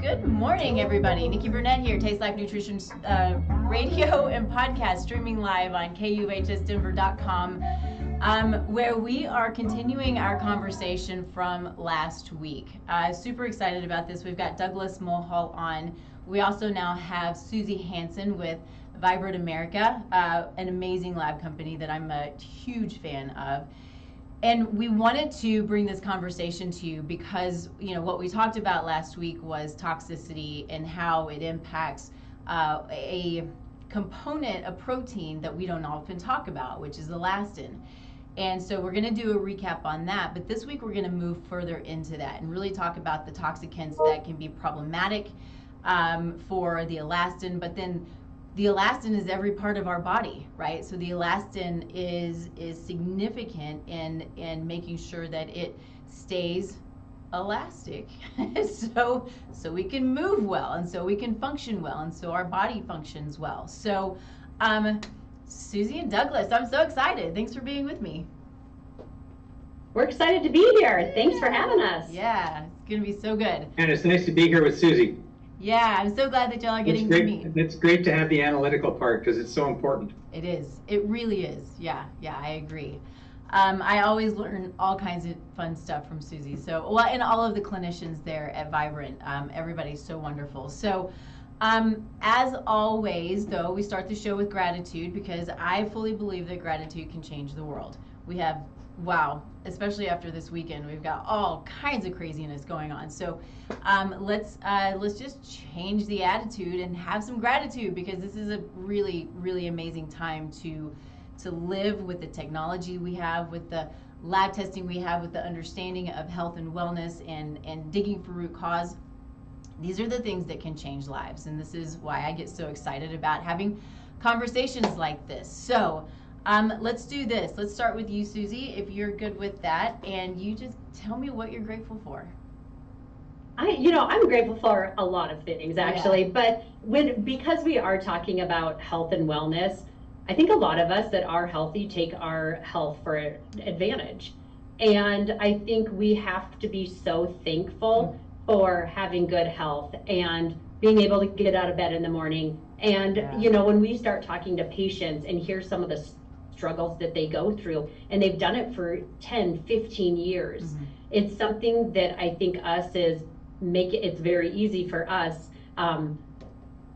Good morning, everybody. Nikki Burnett here, Taste Life Nutrition radio and podcast streaming live on KUHSdenver.com, where we are continuing our conversation from last week. Super excited about this. We've got Douglas Mulhall on. We also now have Susie Hansen with Vibrant America, an amazing lab company that I'm a huge fan of. And we wanted to bring this conversation to you because, you know, what we talked about last week was toxicity and how it impacts a component, a protein that we don't often talk about, which is elastin. And so we're going to do a recap on that. But this week we're going to move further into that and really talk about the toxicants that can be problematic for the elastin, but then the elastin is every part of our body, right? So the elastin is significant in making sure that it stays elastic, so we can move well, and so we can function well, and so our body functions well. So, Susie and Douglas, I'm so excited. Thanks for being with me. We're excited to be here. Thanks for having us. Yeah, it's gonna be so good. And it's nice to be here with Susie. Yeah, I'm so glad that y'all are getting to meet. It's great to have the analytical part because it's so important. It is. It really is. Yeah, I agree. I always learn all kinds of fun stuff from Susie. So, well, and all of the clinicians there at Vibrant. Everybody's so wonderful. So, as always, though, we start the show with gratitude because I fully believe that gratitude can change the world. We have, wow, especially after this weekend, we've got all kinds of craziness going on. So let's just change the attitude and have some gratitude because this is a really, really amazing time to live with the technology we have, with the lab testing we have, with the understanding of health and wellness and digging for root cause. These are the things that can change lives, and this is why I get so excited about having conversations like this. So let's do this. Let's start with you, Susie, if you're good with that, and you just tell me what you're grateful for. I'm grateful for a lot of things, actually, but because we are talking about health and wellness, I think a lot of us that are healthy take our health for advantage. And I think we have to be so thankful for having good health and being able to get out of bed in the morning. And, when we start talking to patients and hear some of the struggles that they go through, and they've done it for 10, 15 years, it's something that I think it's very easy for us.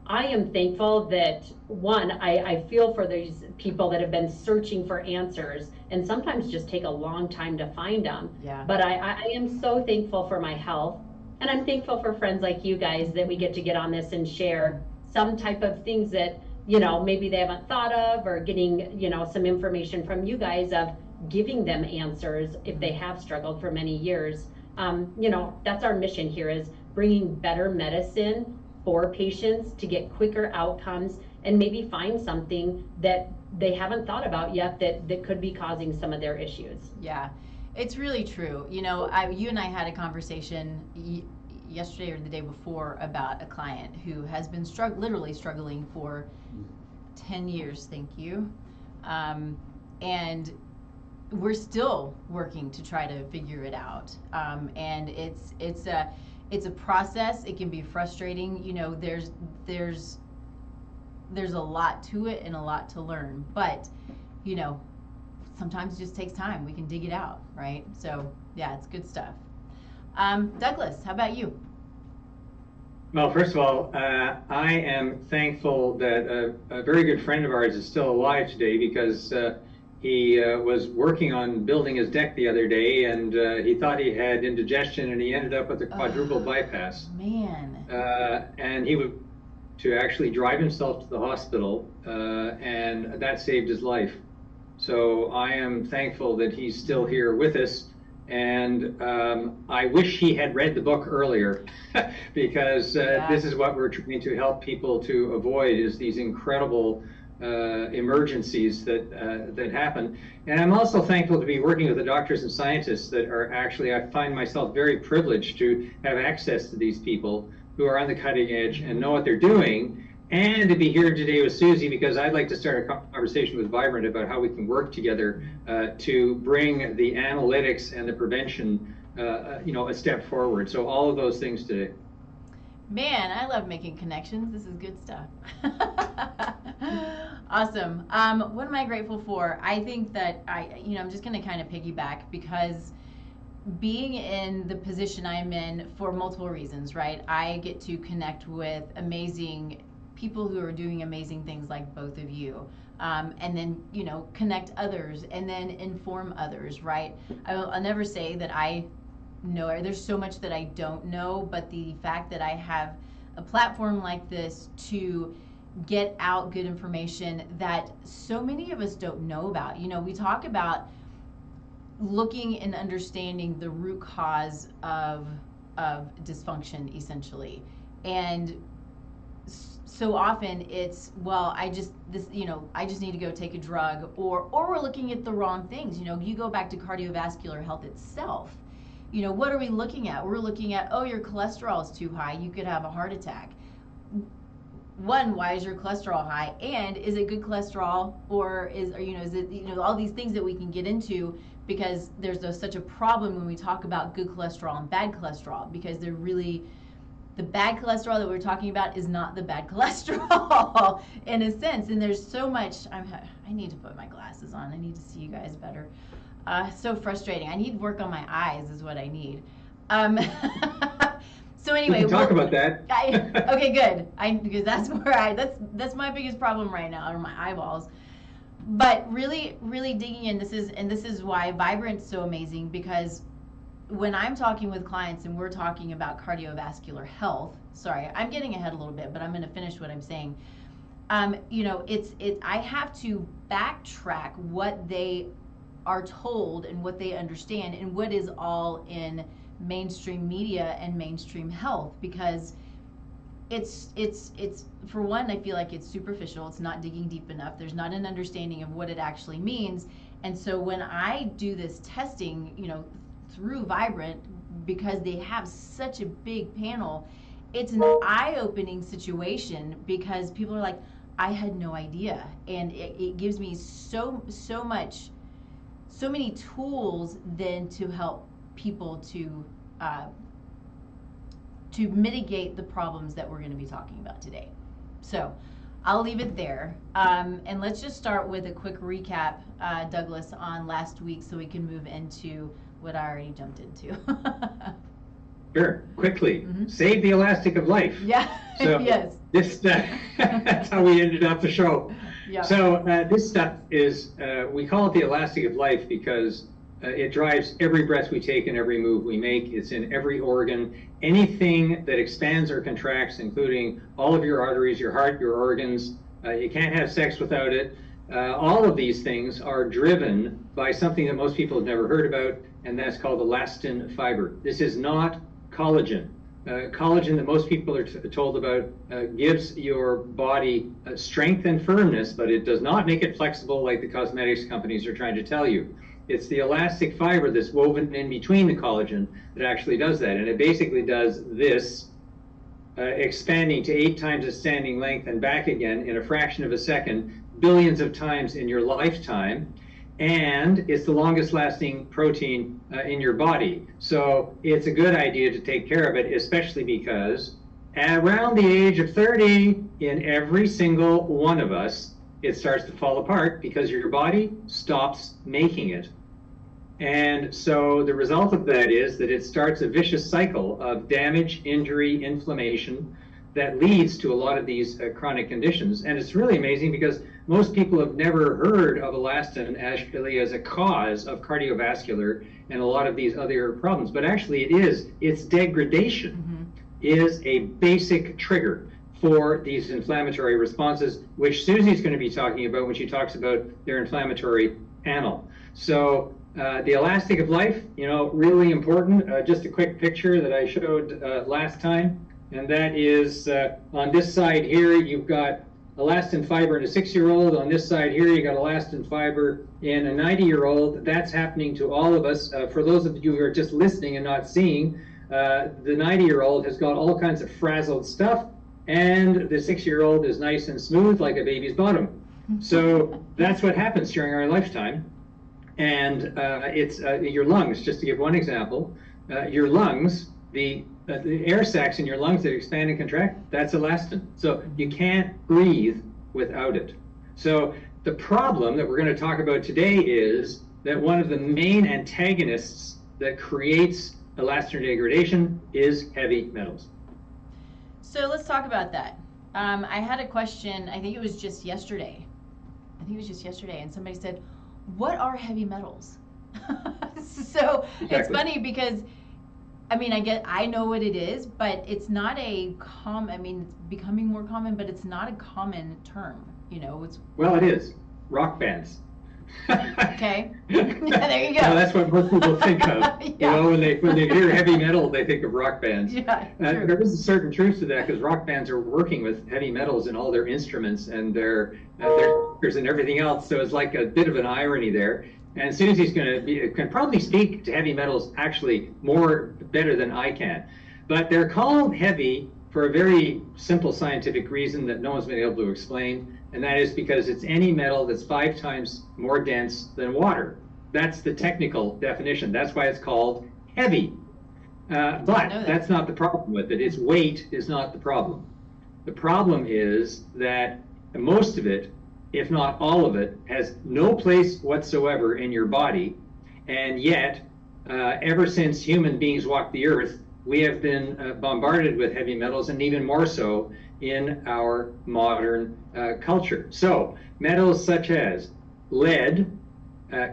I am thankful that, one, I feel for these people that have been searching for answers and sometimes just take a long time to find them. Yeah. But I am so thankful for my health, and I'm thankful for friends like you guys that we get to get on this and share some type of things that, maybe they haven't thought of, or getting, some information from you guys of giving them answers if they have struggled for many years. That's our mission here, is bringing better medicine for patients to get quicker outcomes and maybe find something that they haven't thought about yet that could be causing some of their issues. Yeah, it's really true. You and I had a conversation yesterday or the day before about a client who has been literally struggling for 10 years, thank you. And we're still working to try to figure it out. And it's a process. It can be frustrating. There's a lot to it and a lot to learn, but sometimes it just takes time. We can dig it out, right? So yeah, it's good stuff. Douglas, how about you? Well, first of all, I am thankful that a very good friend of ours is still alive today because he was working on building his deck the other day, and he thought he had indigestion, and he ended up with a quadruple bypass. Man. And he would to actually drive himself to the hospital, and that saved his life. So I am thankful that he's still here with us. And I wish he had read the book earlier because this is what we're trying to help people to avoid, is these incredible emergencies that happen. And I'm also thankful to be working with the doctors and scientists that are actually, I find myself very privileged to have access to these people who are on the cutting edge and know what they're doing, and to be here today with Susie because I'd like to start a conversation with Vibrant about how we can work together to bring the analytics and the prevention a step forward. So all of those things today. Man, I love making connections. This is good stuff. Awesome. What am I grateful for? I think that I'm just going to kind of piggyback because being in the position I'm in for multiple reasons, right? I get to connect with amazing people who are doing amazing things like both of you. And then, connect others and then inform others, right? I'll never say that I know, there's so much that I don't know, but the fact that I have a platform like this to get out good information that so many of us don't know about. We talk about looking and understanding the root cause of dysfunction, essentially. And so often it's, well, I just need to go take a drug, or we're looking at the wrong things. You go back to cardiovascular health itself. What are we looking at? We're looking at, oh, your cholesterol is too high, you could have a heart attack. One, why is your cholesterol high? And is it good cholesterol, or is it, all these things that we can get into, because there's such a problem when we talk about good cholesterol and bad cholesterol, because they're really, the bad cholesterol that we're talking about is not the bad cholesterol in a sense. And there's so much, I need to put my glasses on. I need to see you guys better. So frustrating. I need work on my eyes is what I need. So anyway, we can talk about that. Okay, good. Because that's where that's my biggest problem right now, are my eyeballs. But really, really digging in. This is why Vibrant's so amazing, because when I'm talking with clients and we're talking about cardiovascular health, sorry, I'm getting ahead a little bit, but I'm going to finish what I'm saying. I have to backtrack what they are told and what they understand and what is all in mainstream media and mainstream health, because it's for one, I feel like it's superficial. It's not digging deep enough. There's not an understanding of what it actually means. And so when I do this testing, through Vibrant, because they have such a big panel, it's an eye-opening situation, because people are like, I had no idea. And it gives me so many tools then to help people to mitigate the problems that we're going to be talking about today. So I'll leave it there. And let's just start with a quick recap, Douglas, on last week, so we can move into what I already jumped into. Sure, quickly. Mm-hmm. Save the elastic of life. Yeah, so yes. This that's how we ended up the show. Yeah. So this stuff is, we call it the elastic of life because it drives every breath we take and every move we make. It's in every organ. Anything that expands or contracts, including all of your arteries, your heart, your organs. You can't have sex without it. All of these things are driven by something that most people have never heard about, and that's called elastin fiber. This is not collagen. Collagen that most people are told about gives your body strength and firmness, but it does not make it flexible like the cosmetics companies are trying to tell you. It's the elastic fiber that's woven in between the collagen that actually does that. And it basically does this, expanding to 8 times its standing length and back again in a fraction of a second, billions of times in your lifetime. And it's the longest lasting protein in your body. So it's a good idea to take care of it, especially because around the age of 30, in every single one of us, it starts to fall apart because your body stops making it. And so the result of that is that it starts a vicious cycle of damage, injury, inflammation that leads to a lot of these chronic conditions. And it's really amazing because most people have never heard of elastin actually as a cause of cardiovascular and a lot of these other problems. But actually it is. Its degradation is a basic trigger for these inflammatory responses, which Susie's going to be talking about when she talks about their inflammatory panel. So the elastic of life, really important. Just a quick picture that I showed last time. And that is on this side here, you've got elastin fiber in a 6-year-old. On this side here, you got elastin fiber in a 90-year-old. That's happening to all of us. For those of you who are just listening and not seeing, the 90-year-old has got all kinds of frazzled stuff, and the 6-year-old is nice and smooth like a baby's bottom. So that's what happens during our lifetime. And it's your lungs, just to give one example. Your lungs the air sacs in your lungs that expand and contract, that's elastin. So you can't breathe without it. So the problem that we're going to talk about today is that one of the main antagonists that creates elastin degradation is heavy metals. So let's talk about that. I had a question, I think it was just yesterday. And somebody said, what are heavy metals? So exactly. It's funny because, I mean, I know what it is, but it's not a it's becoming more common, but it's not a common term, Well, it is. Rock bands. Okay. There you go. Well, that's what most people think of. Yeah. When they hear heavy metal, they think of rock bands. Yeah, there is a certain truth to that, because rock bands are working with heavy metals in all their instruments and their speakers and everything else. So it's like a bit of an irony there. And Susie's can probably speak to heavy metals actually better than I can. But they're called heavy for a very simple scientific reason that no one's been able to explain. And that is because it's any metal that's 5 times more dense than water. That's the technical definition. That's why it's called heavy. But that's not the problem with it. Its weight is not the problem. The problem is that most of it, if not all of it, has no place whatsoever in your body. And yet, ever since human beings walked the earth, we have been bombarded with heavy metals, and even more so in our modern culture. So metals such as lead,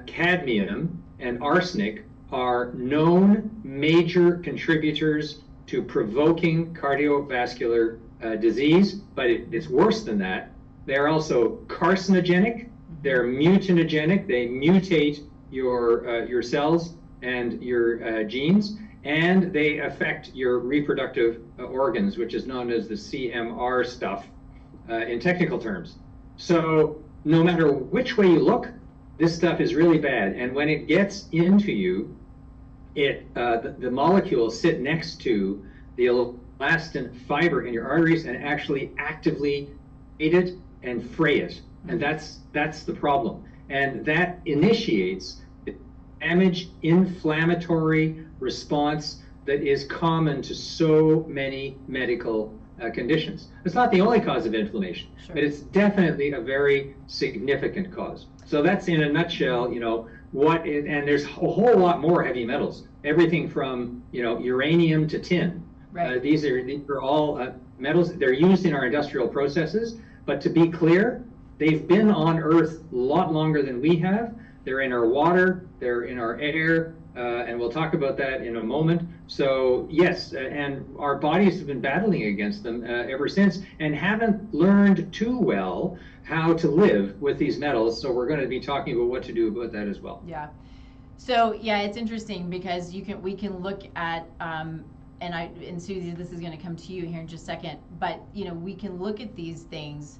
cadmium, and arsenic are known major contributors to provoking cardiovascular disease, but it's worse than that. They're also carcinogenic, they're mutagenic, they mutate your cells and your genes, and they affect your reproductive organs, which is known as the CMR stuff in technical terms. So no matter which way you look, this stuff is really bad. And when it gets into you, the molecules sit next to the elastin fiber in your arteries and actually actively aid it and fray it. And that's the problem. And that initiates the damage, inflammatory response that is common to so many medical conditions. It's not the only cause of inflammation, but it's definitely a very significant cause. So that's in a nutshell, and there's a whole lot more heavy metals. Everything from uranium to tin. Right. These are all metals. They're used in our industrial processes, but to be clear, they've been on Earth a lot longer than we have. They're in our water, they're in our air, and we'll talk about that in a moment. So yes, and our bodies have been battling against them ever since, and haven't learned too well how to live with these metals. So we're going to be talking about what to do about that as well. Yeah. So yeah, it's interesting because we can look at and Susie, this is going to come to you here in just a second, but we can look at these things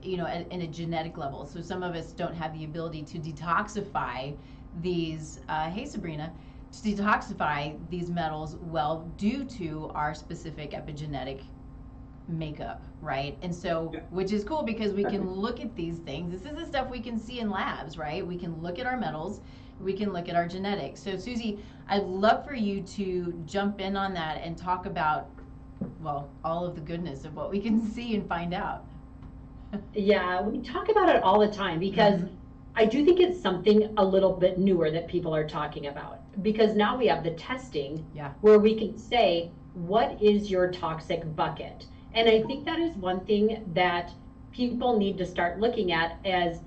in a genetic level. So some of us don't have the ability to detoxify these hey Sabrina, to detoxify these metals well due to our specific epigenetic makeup, right? And so, which is cool because we can look at these things. This is the stuff we can see in labs, right? We can look at our metals, we can look at our genetics. So Susie, I'd love for you to jump in on that and talk about, well, all of the goodness of what we can see and find out. Yeah, we talk about it all the time because I do think it's something a little bit newer that people are talking about, because now we have the testing where we can say, what is your toxic bucket? And I think that is one thing that people need to start looking at as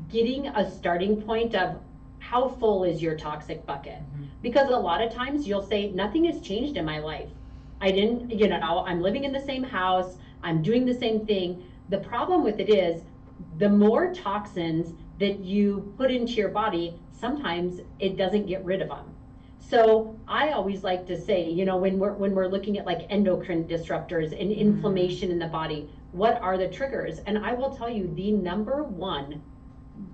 getting a starting point of how full is your toxic bucket? Because a lot of times you'll say, nothing has changed in my life. I'm living in the same house, I'm doing the same thing. The problem with it is the more toxins that you put into your body, sometimes it doesn't get rid of them. So I always like to say, when we're looking at like endocrine disruptors and inflammation in the body, what are the triggers? And I will tell you, the number one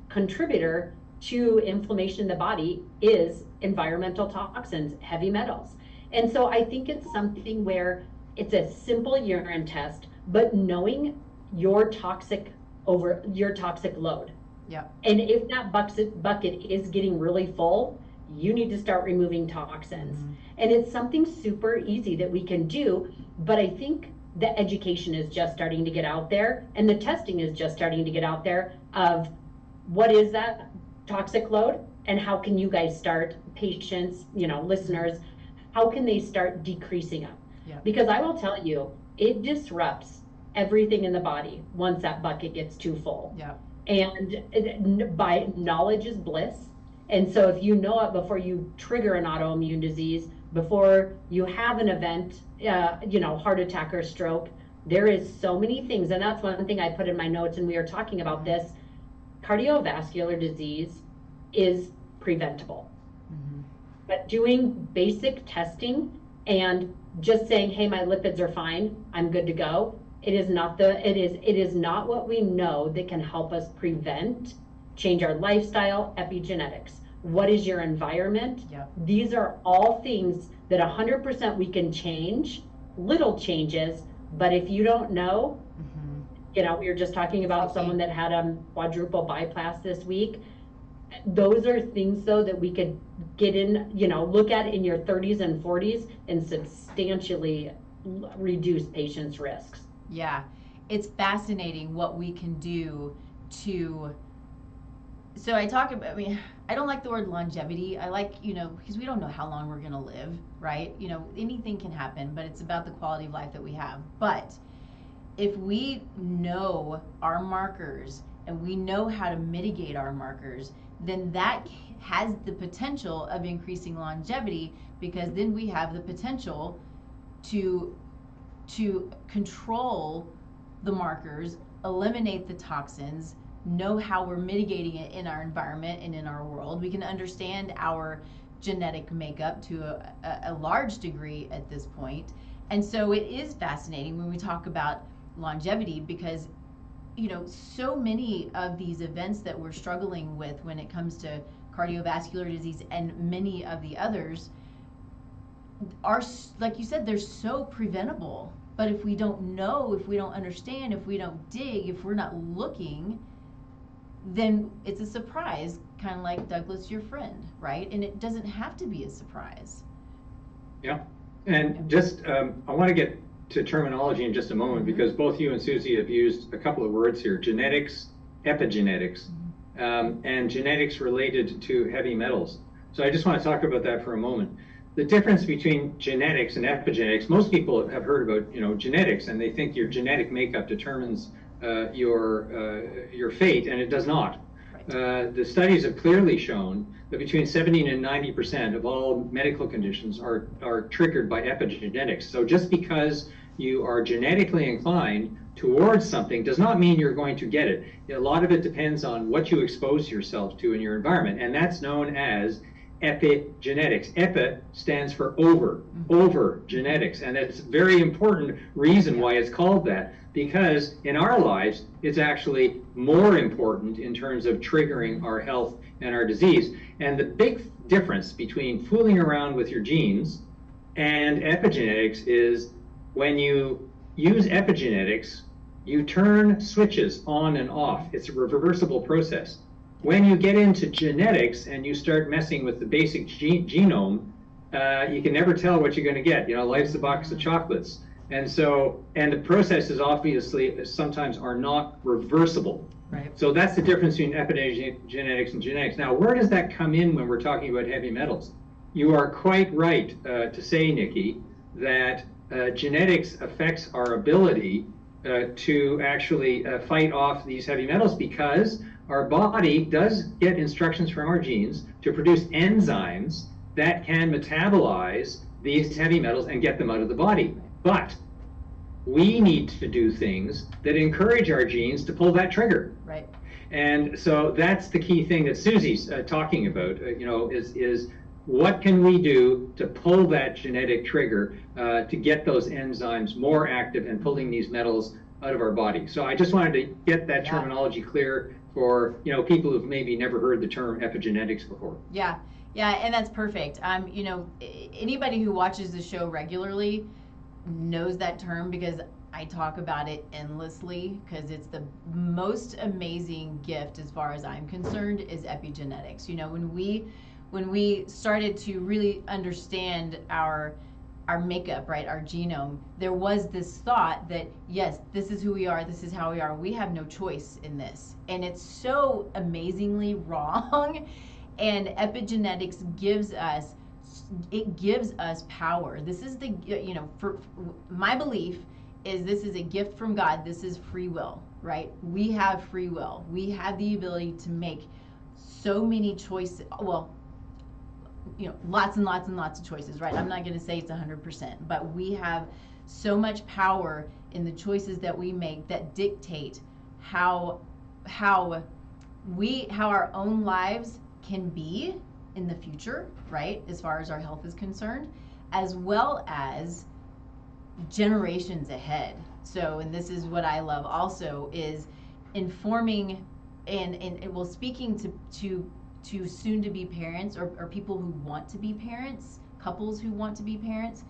contributor to inflammation in the body is environmental toxins, heavy metals. And so I think it's something where it's a simple urine test, but knowing your toxic load. Yeah. And if that bucket is getting really full, you need to start removing toxins. And it's something super easy that we can do, but I think the education is just starting to get out there, and the testing is just starting to get out there of what is that toxic load, and how can you guys start, patients, listeners, how can they start decreasing them? Yeah. Because I will tell you, it disrupts everything in the body once that bucket gets too full. Yeah. And by knowledge is bliss. And so if you know it before you trigger an autoimmune disease, before you have an event, heart attack or stroke, there is so many things. And that's one thing I put in my notes, and we are talking about this. Cardiovascular disease is preventable. But doing basic testing and just saying, hey, my lipids are fine, I'm good to go, it is not what we know that can help us prevent, change our lifestyle, epigenetics. What is your environment? Yep. These are all things that 100% we can change, little changes, but if you don't know, we were just talking about someone that had a quadruple bypass this week. Those are things, though, that we could get in, look at in your 30s and 40s and substantially reduce patients' risks. Yeah, it's fascinating what we can do to. So I don't like the word longevity. I like, because we don't know how long we're going to live, right? Anything can happen, but it's about the quality of life that we have. But if we know our markers and we know how to mitigate our markers, then that has the potential of increasing longevity, because then we have the potential to control the markers, eliminate the toxins, know how we're mitigating it in our environment and in our world. We can understand our genetic makeup to a large degree at this point. And so it is fascinating when we talk about longevity, because so many of these events that we're struggling with when it comes to cardiovascular disease and many of the others are, like you said, they're so preventable. But if we don't know, if we don't understand, if we don't dig, if we're not looking, then it's a surprise, kind of like Douglas, your friend, right? And it doesn't have to be a surprise. Yeah. And just, I want to get to terminology in just a moment, because both you and Susie have used a couple of words here: genetics, epigenetics, and genetics related to heavy metals. So I just want to talk about that for a moment. The difference between genetics and epigenetics, most people have heard about, genetics, and they think your genetic makeup determines your fate, and it does not. Right. The studies have clearly shown that between 70 and 90% of all medical conditions are triggered by epigenetics. So just because you are genetically inclined towards something does not mean you're going to get it. A lot of it depends on what you expose yourself to in your environment, and that's known as epigenetics. Epi stands for over genetics, and it's a very important reason why it's called that, because in our lives it's actually more important in terms of triggering our health and our disease. And the big difference between fooling around with your genes and epigenetics is when you use epigenetics, you turn switches on and off. It's a reversible process. When you get into genetics and you start messing with the basic genome, you can never tell what you're going to get. Life's a box of chocolates. And the processes obviously sometimes are not reversible. Right. So that's the difference between epigenetics and genetics. Now, where does that come in when we're talking about heavy metals? You are quite right to say, Nikki, that genetics affects our ability to actually fight off these heavy metals, because our body does get instructions from our genes to produce enzymes that can metabolize these heavy metals and get them out of the body. But we need to do things that encourage our genes to pull that trigger. Right. And so that's the key thing that Susie's talking about, is what can we do to pull that genetic trigger to get those enzymes more active and pulling these metals out of our body. So I just wanted to get that terminology clear for people who've maybe never heard the term epigenetics before. Yeah, and that's perfect. Anybody who watches the show regularly knows that term, because I talk about it endlessly, because it's the most amazing gift, as far as I'm concerned, is epigenetics. when we started to really understand our makeup, right, our genome, there was this thought that, yes, this is who we are, this is how we are, we have no choice in this. And it's so amazingly wrong. And epigenetics gives us power. This is the, for my belief is this is a gift from God. This is free will, right? We have free will. We have the ability to make so many choices. Well, lots and lots and lots of choices, right? I'm not going to say it's 100%, but we have so much power in the choices that we make that dictate how our own lives can be in the future, right? As far as our health is concerned, as well as generations ahead. So, and this is what I love also, is informing and speaking to soon to be parents or people who want to be parents, couples who want to be parents,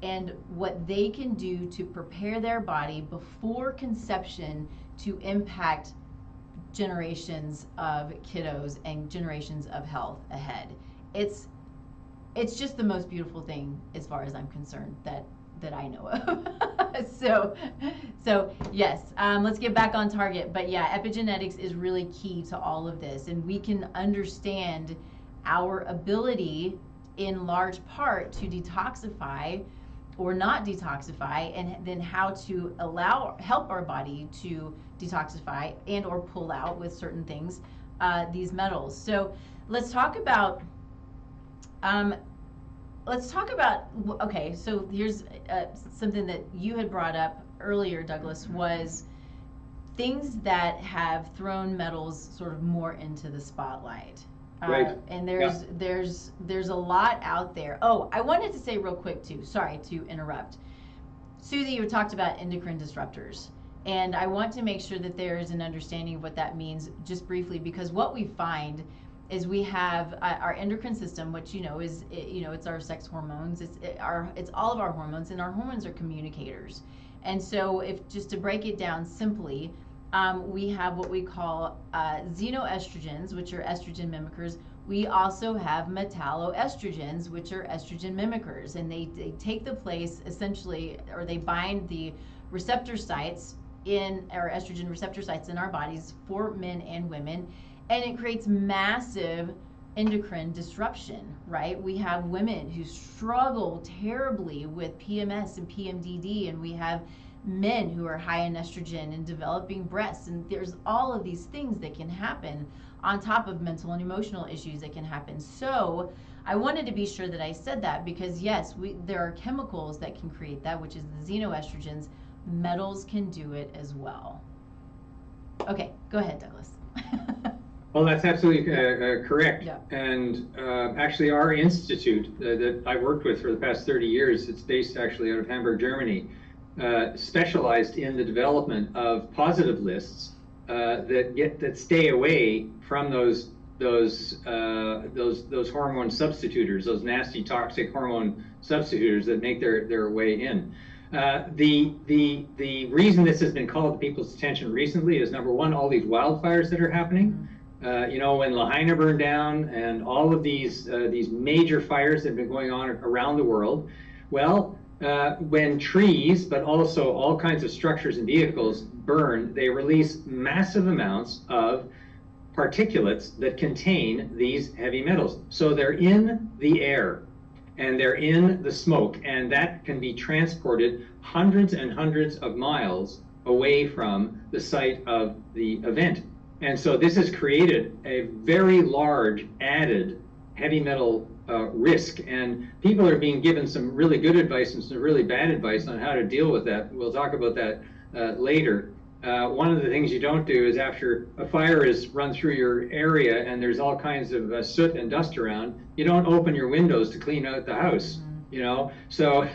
and what they can do to prepare their body before conception to impact generations of kiddos and generations of health ahead. It's just the most beautiful thing as far as I'm concerned that I know of. so yes, let's get back on target. But yeah, epigenetics is really key to all of this, and we can understand our ability in large part to detoxify or not detoxify, and then how to help our body to detoxify and or pull out with certain things these metals. So let's talk about okay, so here's something that you had brought up earlier, Douglas, was things that have thrown metals sort of more into the spotlight. Right. And there's a lot out there. Oh, I wanted to say real quick too, sorry to interrupt. Susie, you talked about endocrine disruptors. And I want to make sure that there is an understanding of what that means just briefly, because what we find is we have our endocrine system, which is it's our sex hormones, it's all of our hormones, and our hormones are communicators. And so, if just to break it down simply, we have what we call xenoestrogens, which are estrogen mimickers. We also have metalloestrogens, which are estrogen mimickers, and they take the place essentially, or they bind the receptor sites in our estrogen receptor sites in our bodies for men and women. And it creates massive endocrine disruption, right? We have women who struggle terribly with PMS and PMDD, and we have men who are high in estrogen and developing breasts. And there's all of these things that can happen on top of mental and emotional issues that can happen. So I wanted to be sure that I said that, because yes, there are chemicals that can create that, which is the xenoestrogens. Metals can do it as well. Okay, go ahead, Douglas. Well, that's absolutely correct. Yeah. And actually, our institute that I've worked with for the past 30 years, it's based actually out of Hamburg, Germany, specialized in the development of positive lists that stay away from those hormone substitutors, those nasty toxic hormone substitutors that make their way in. The reason this has been called to people's attention recently is, number one, all these wildfires that are happening. When Lahaina burned down, and all of these major fires that have been going on around the world. Well, when trees, but also all kinds of structures and vehicles burn, they release massive amounts of particulates that contain these heavy metals. So they're in the air, and they're in the smoke, and that can be transported hundreds and hundreds of miles away from the site of the event. And so this has created a very large added heavy metal risk, and people are being given some really good advice and some really bad advice on how to deal with that. We'll talk about that later. One of the things you don't do is, after a fire is run through your area and there's all kinds of soot and dust around, you don't open your windows to clean out the house. So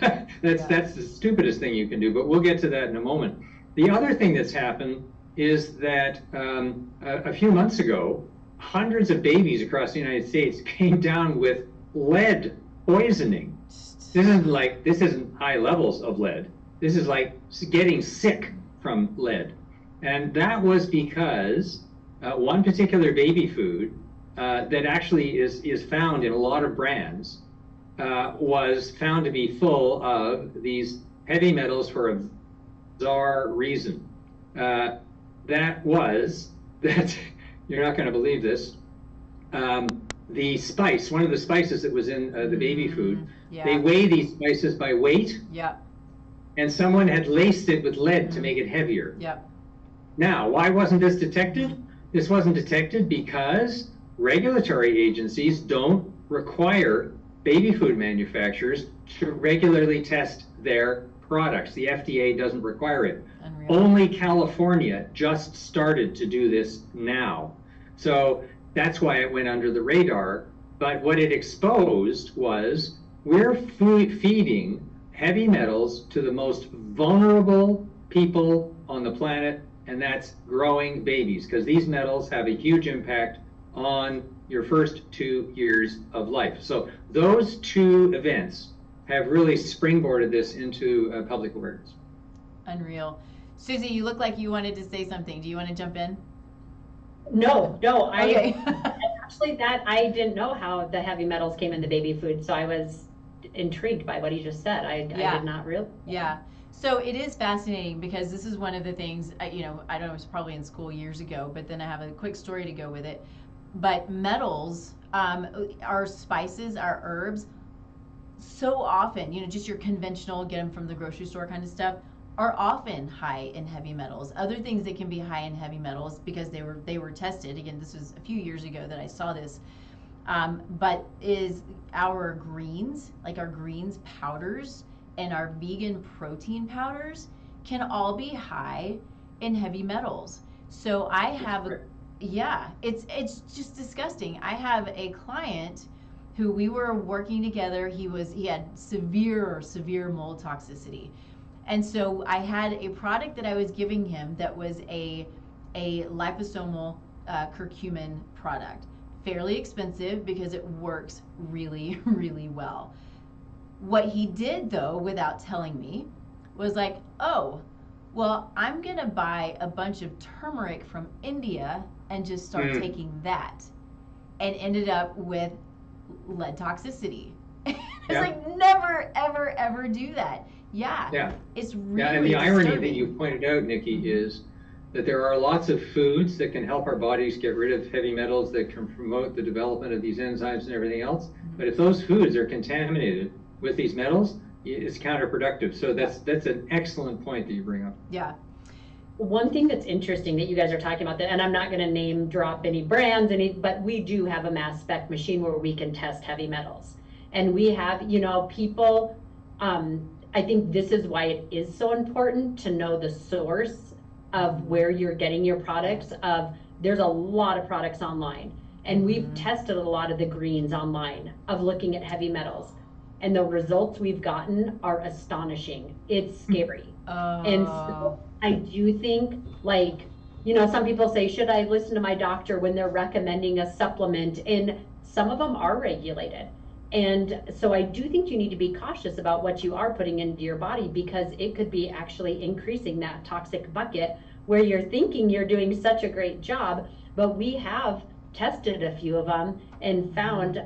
that's the stupidest thing you can do, but we'll get to that in a moment. The other thing that's happened is that a few months ago, hundreds of babies across the United States came down with lead poisoning. This isn't high levels of lead. This is like getting sick from lead. And that was because one particular baby food that actually is found in a lot of brands was found to be full of these heavy metals for a bizarre reason. That you're not going to believe this. The spice, one of the spices that was in the baby food, they weigh these spices by weight. Yeah. And someone had laced it with lead to make it heavier. Yeah. Now, why wasn't this detected? This wasn't detected because regulatory agencies don't require baby food manufacturers to regularly test their products. The FDA doesn't require it. Unreal. Only California just started to do this now. So that's why it went under the radar. But what it exposed was we're feeding heavy metals to the most vulnerable people on the planet, and that's growing babies, because these metals have a huge impact on your first 2 years of life. So those two events have really springboarded this into public awareness. Unreal. Susie, you look like you wanted to say something. Do you want to jump in? No, Okay. Actually, that I didn't know how the heavy metals came in the baby food, so I was intrigued by what he just said. I did not realize. Yeah. So it is fascinating because this is one of the things, I don't know, it was probably in school years ago, but then I have a quick story to go with it. But metals, our spices, our herbs, so often, just your conventional, get them from the grocery store kind of stuff, are often high in heavy metals. Other things that can be high in heavy metals because they were tested. Again, this was a few years ago that I saw this. But is our greens, like our greens powders and our vegan protein powders, can all be high in heavy metals. So I have, it's just disgusting. I have a client who we were working together. He had severe mold toxicity. And so I had a product that I was giving him that was a liposomal curcumin product. Fairly expensive because it works really, really well. What he did, though, without telling me, was like, oh, well, I'm going to buy a bunch of turmeric from India and just start taking that. And ended up with lead toxicity. It's like, never, ever, ever do that. Yeah. It's really and the irony disturbing. that you pointed out, Nikki, is that there are lots of foods that can help our bodies get rid of heavy metals, that can promote the development of these enzymes and everything else. But if those foods are contaminated with these metals, it's counterproductive. So that's an excellent point that you bring up. Yeah. One thing that's interesting that you guys are talking about, and I'm not going to name drop any brands, but we do have a mass spec machine where we can test heavy metals. And we have, people, I think this is why it is so important to know the source of where you're getting your products. There's a lot of products online, and we've tested a lot of the greens online of looking at heavy metals, and the results we've gotten are astonishing. It's scary. And so I do think, some people say, should I listen to my doctor when they're recommending a supplement? And some of them are regulated. And so I do think you need to be cautious about what you are putting into your body, because it could be actually increasing that toxic bucket where you're thinking you're doing such a great job. But we have tested a few of them and found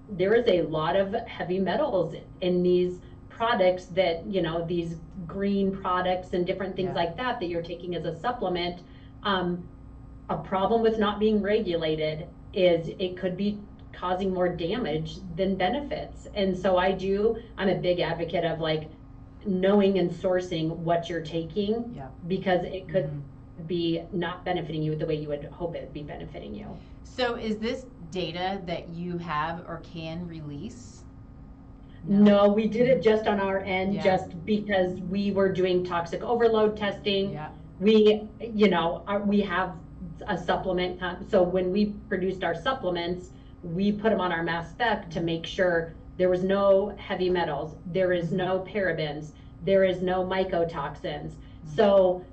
there is a lot of heavy metals in these products that, these green products and different things like that you're taking as a supplement. A problem with not being regulated is it could be causing more damage than benefits. And so I'm a big advocate of knowing and sourcing what you're taking, because it could be not benefiting you the way you would hope it would be benefiting you. So is this data that you have or can release? No, we did it just on our end, just because we were doing toxic overload testing. We, we have a supplement. So when we produced our supplements, we put them on our mass spec to make sure there was no heavy metals, there is no parabens, there is no mycotoxins. So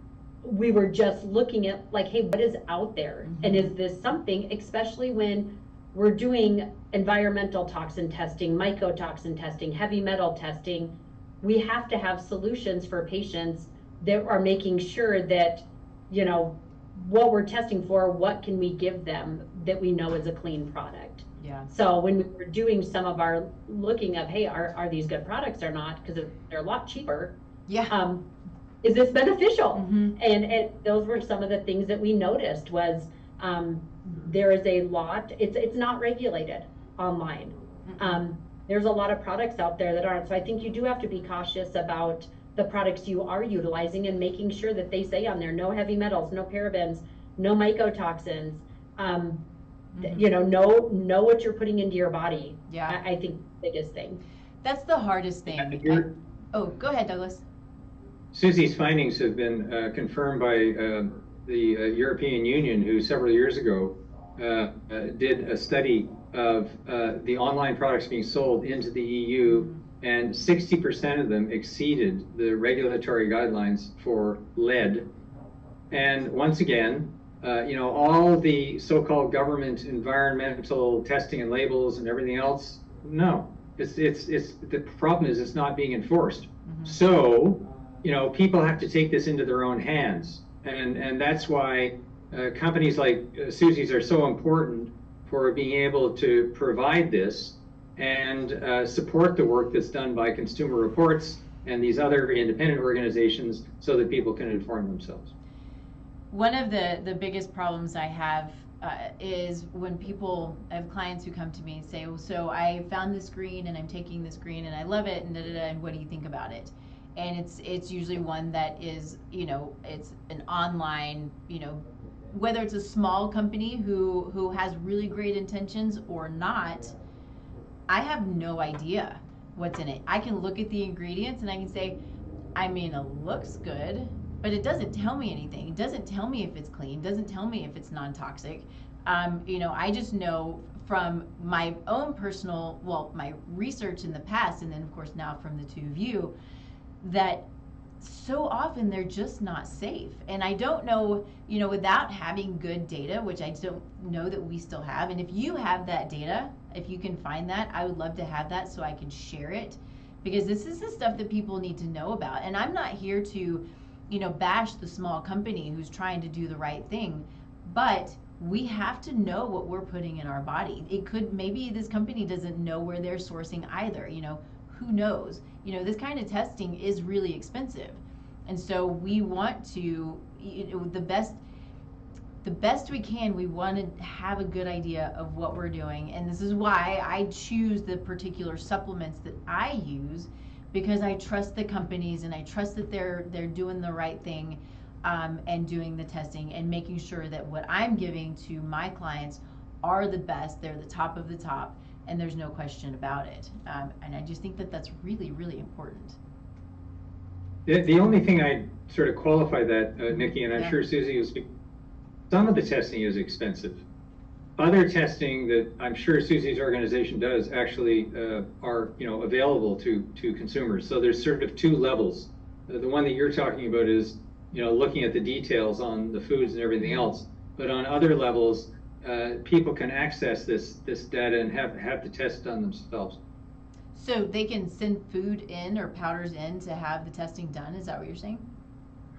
we were just looking at hey, what is out there? And is this something, especially when we're doing environmental toxin testing, mycotoxin testing, heavy metal testing, we have to have solutions for patients that are making sure that, what we're testing for, what can we give them that we know is a clean product. Yeah. So when we were doing some of our looking of, hey, are these good products or not? Because they're a lot cheaper. Yeah. Is this beneficial? Mm-hmm. And those were some of the things that we noticed was there is a lot, it's not regulated online. There's a lot of products out there that aren't. So I think you do have to be cautious about the products you are utilizing and making sure that they say on there, no heavy metals, no parabens, no mycotoxins. You know what you're putting into your body. Yeah. I think the biggest thing. That's the hardest thing. Go ahead, Douglas. Susie's findings have been confirmed by the European Union, who several years ago did a study of the online products being sold into the EU, and 60% of them exceeded the regulatory guidelines for lead. And once again, all the so-called government environmental testing and labels and everything else, no, it's the problem is it's not being enforced. So, people have to take this into their own hands, and that's why companies like Susie's are so important for being able to provide this and support the work that's done by Consumer Reports and these other independent organizations so that people can inform themselves. One of the biggest problems I have is when I have clients who come to me and say, well, so I found this green and I'm taking this green and I love it and and what do you think about it? And it's usually one that is, it's an online, whether it's a small company who has really great intentions or not, I have no idea what's in it. I can look at the ingredients and I can say, it looks good, but it doesn't tell me anything. It doesn't tell me if it's clean. It doesn't tell me if it's non-toxic. I just know from my own personal, my research in the past, and then of course now from the two of you, that so often they're just not safe. And I don't know, without having good data, which I don't know that we still have. And if you have that data, if you can find that, I would love to have that so I can share it, because this is the stuff that people need to know about. And I'm not here to, bash the small company who's trying to do the right thing, but we have to know what we're putting in our body. Maybe this company doesn't know where they're sourcing either, who knows? This kind of testing is really expensive. And so we want to, the best we can, we want to have a good idea of what we're doing. And this is why I choose the particular supplements that I use, because I trust the companies and I trust that they're doing the right thing and doing the testing and making sure that what I'm giving to my clients are the best, they're the top of the top, and there's no question about it. And I just think that that's really, really important. The only thing I sort of qualify that, Nikki, and I'm sure Susie was speaking, some of the testing is expensive. Other testing that I'm sure Susie's organization does actually are available to consumers. So there's sort of two levels. The one that you're talking about is looking at the details on the foods and everything else. But on other levels, people can access this data and have the test done themselves. So they can send food in or powders in to have the testing done. Is that what you're saying?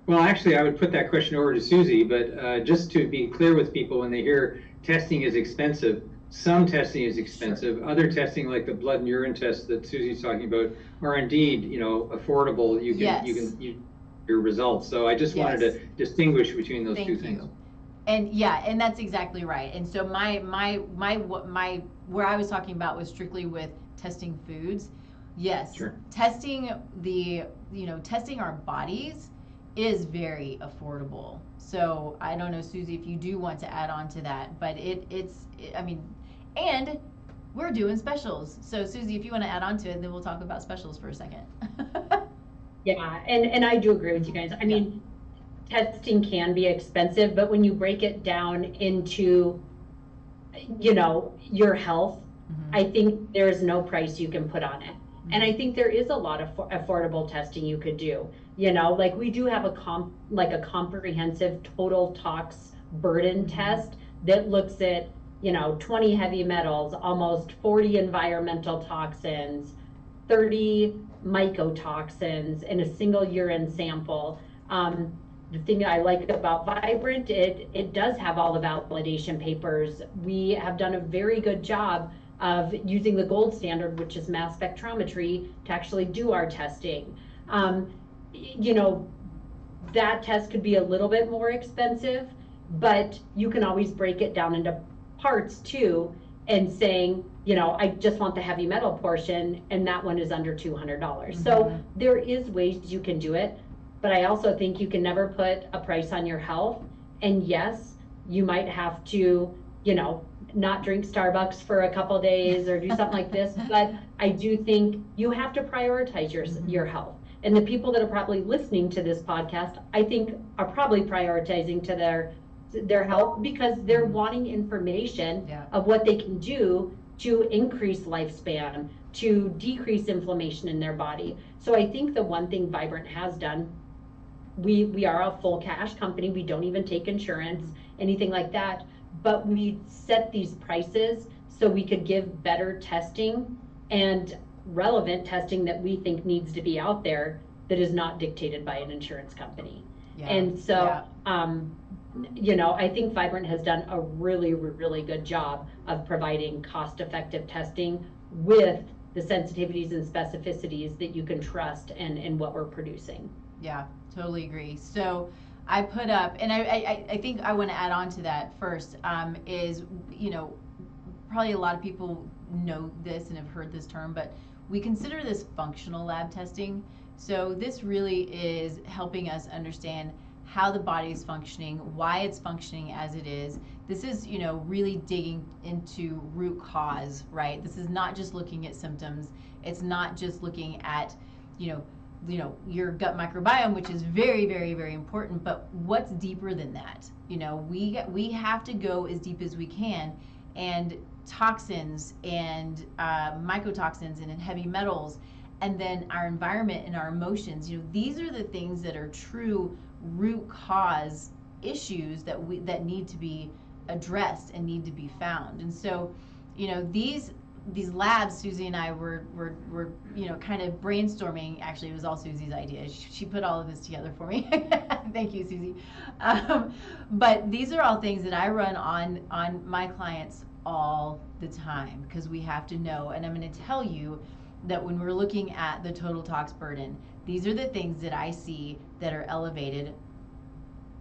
Well, actually, I would put that question over to Susie, but just to be clear with people, when they hear testing is expensive, some testing is expensive. Sure. Other testing, like the blood and urine tests that Susie's talking about, are indeed, affordable. You can your results. So I just wanted to distinguish between those two things. And and that's exactly right. And so my where I was talking about was strictly with testing foods. Yes, sure. Testing testing our bodies is very affordable. So I don't know, Susie, if you do want to add on to that, but and we're doing specials. So Susie, if you want to add on to it, then we'll talk about specials for a second. Yeah, and I do agree with you guys. I mean, testing can be expensive, but when you break it down into, your health, I think there is no price you can put on it. And I think there is a lot of affordable testing you could do. Like we do have a comprehensive total tox burden test that looks at, 20 heavy metals, almost 40 environmental toxins, 30 mycotoxins in a single urine sample. the thing I like about Vibrant, it does have all the validation papers. We have done a very good job of using the gold standard, which is mass spectrometry, to actually do our testing. You know, that test could be a little bit more expensive, but you can always break it down into parts too, and saying, you know, I just want the heavy metal portion, and that one is under $200. So there is ways you can do it, but I also think you can never put a price on your health. And yes, you might have to, you know, not drink Starbucks for a couple days or do something like this, but I do think you have to prioritize your health. And the people that are probably listening to this podcast, I think, are probably prioritizing to their health because they're wanting information of what they can do to increase lifespan, to decrease inflammation in their body. So I think the one thing Vibrant has done, we are a full cash company. We don't even take insurance, anything like that. But we set these prices so we could give better testing and relevant testing that we think needs to be out there that is not dictated by an insurance company. And so, you know, I think Vibrant has done a really, really good job of providing cost-effective testing with the sensitivities and specificities that you can trust in what we're producing. Yeah, totally agree. So I put up, and I think I want to add on to that first, is, you know, probably a lot of people know this and have heard this term, but we consider this functional lab testing. So this really is helping us understand how the body is functioning, why it's functioning as it is. This is, you know, really digging into root cause, right? This is not just looking at symptoms. It's not just looking at, you know, your gut microbiome, which is very, very, very important, but what's deeper than that? You know, we have to go as deep as we can, and toxins and mycotoxins and heavy metals, and then our environment and our emotions, you know, these are the things that are true root cause issues that need to be addressed and need to be found. And so, you know, these labs, Susie and I were you know, kind of brainstorming. Actually, it was all Susie's idea. She put all of this together for me. Thank you, Susie. But these are all things that I run on my clients all the time, because we have to know. And I'm going to tell you that when we're looking at the total tox burden, these are the things that I see that are elevated.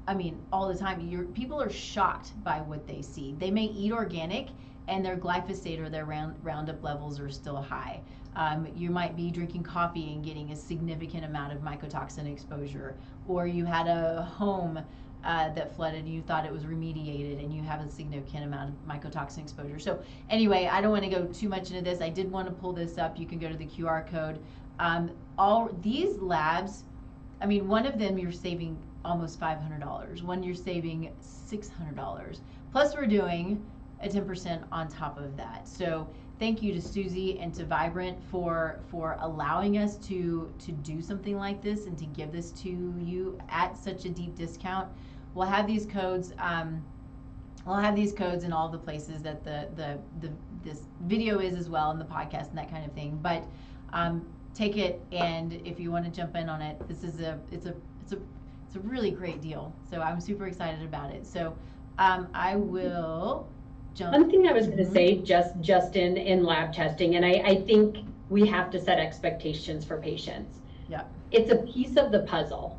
I mean, all the time. People are shocked by what they see. They may eat organic and their glyphosate or their Roundup levels are still high. You might be drinking coffee and getting a significant amount of mycotoxin exposure, or you had a home that flooded and you thought it was remediated and you have a significant amount of mycotoxin exposure. So anyway, I don't want to go too much into this. I did want to pull this up. You can go to the QR code. All these labs, I mean, one of them you're saving almost $500. One you're saving $600. Plus we're doing a 10% on top of that. So thank you to Susie and to Vibrant for allowing us to do something like this and to give this to you at such a deep discount. We'll have these codes. We'll have these codes in all the places that this video is as well, and the podcast and that kind of thing. But take it, and if you want to jump in on it, it's a really great deal. So I'm super excited about it. So I will jump. One thing I was going to say, just in lab testing, and I think we have to set expectations for patients. Yeah. It's a piece of the puzzle.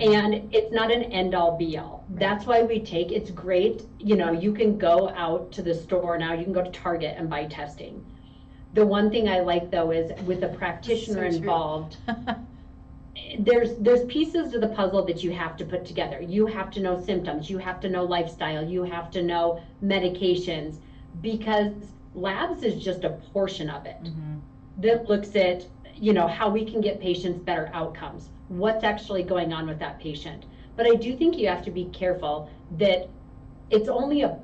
And it's not an end-all be-all. Right. That's why it's great. You know, you can go out to the store now, you can go to Target and buy testing. The one thing I like, though, is with a practitioner involved, there's pieces of the puzzle that you have to put together. You have to know symptoms, you have to know lifestyle, you have to know medications, because labs is just a portion of it that looks at, you know, how we can get patients better outcomes, what's actually going on with that patient. But I do think you have to be careful that it's only a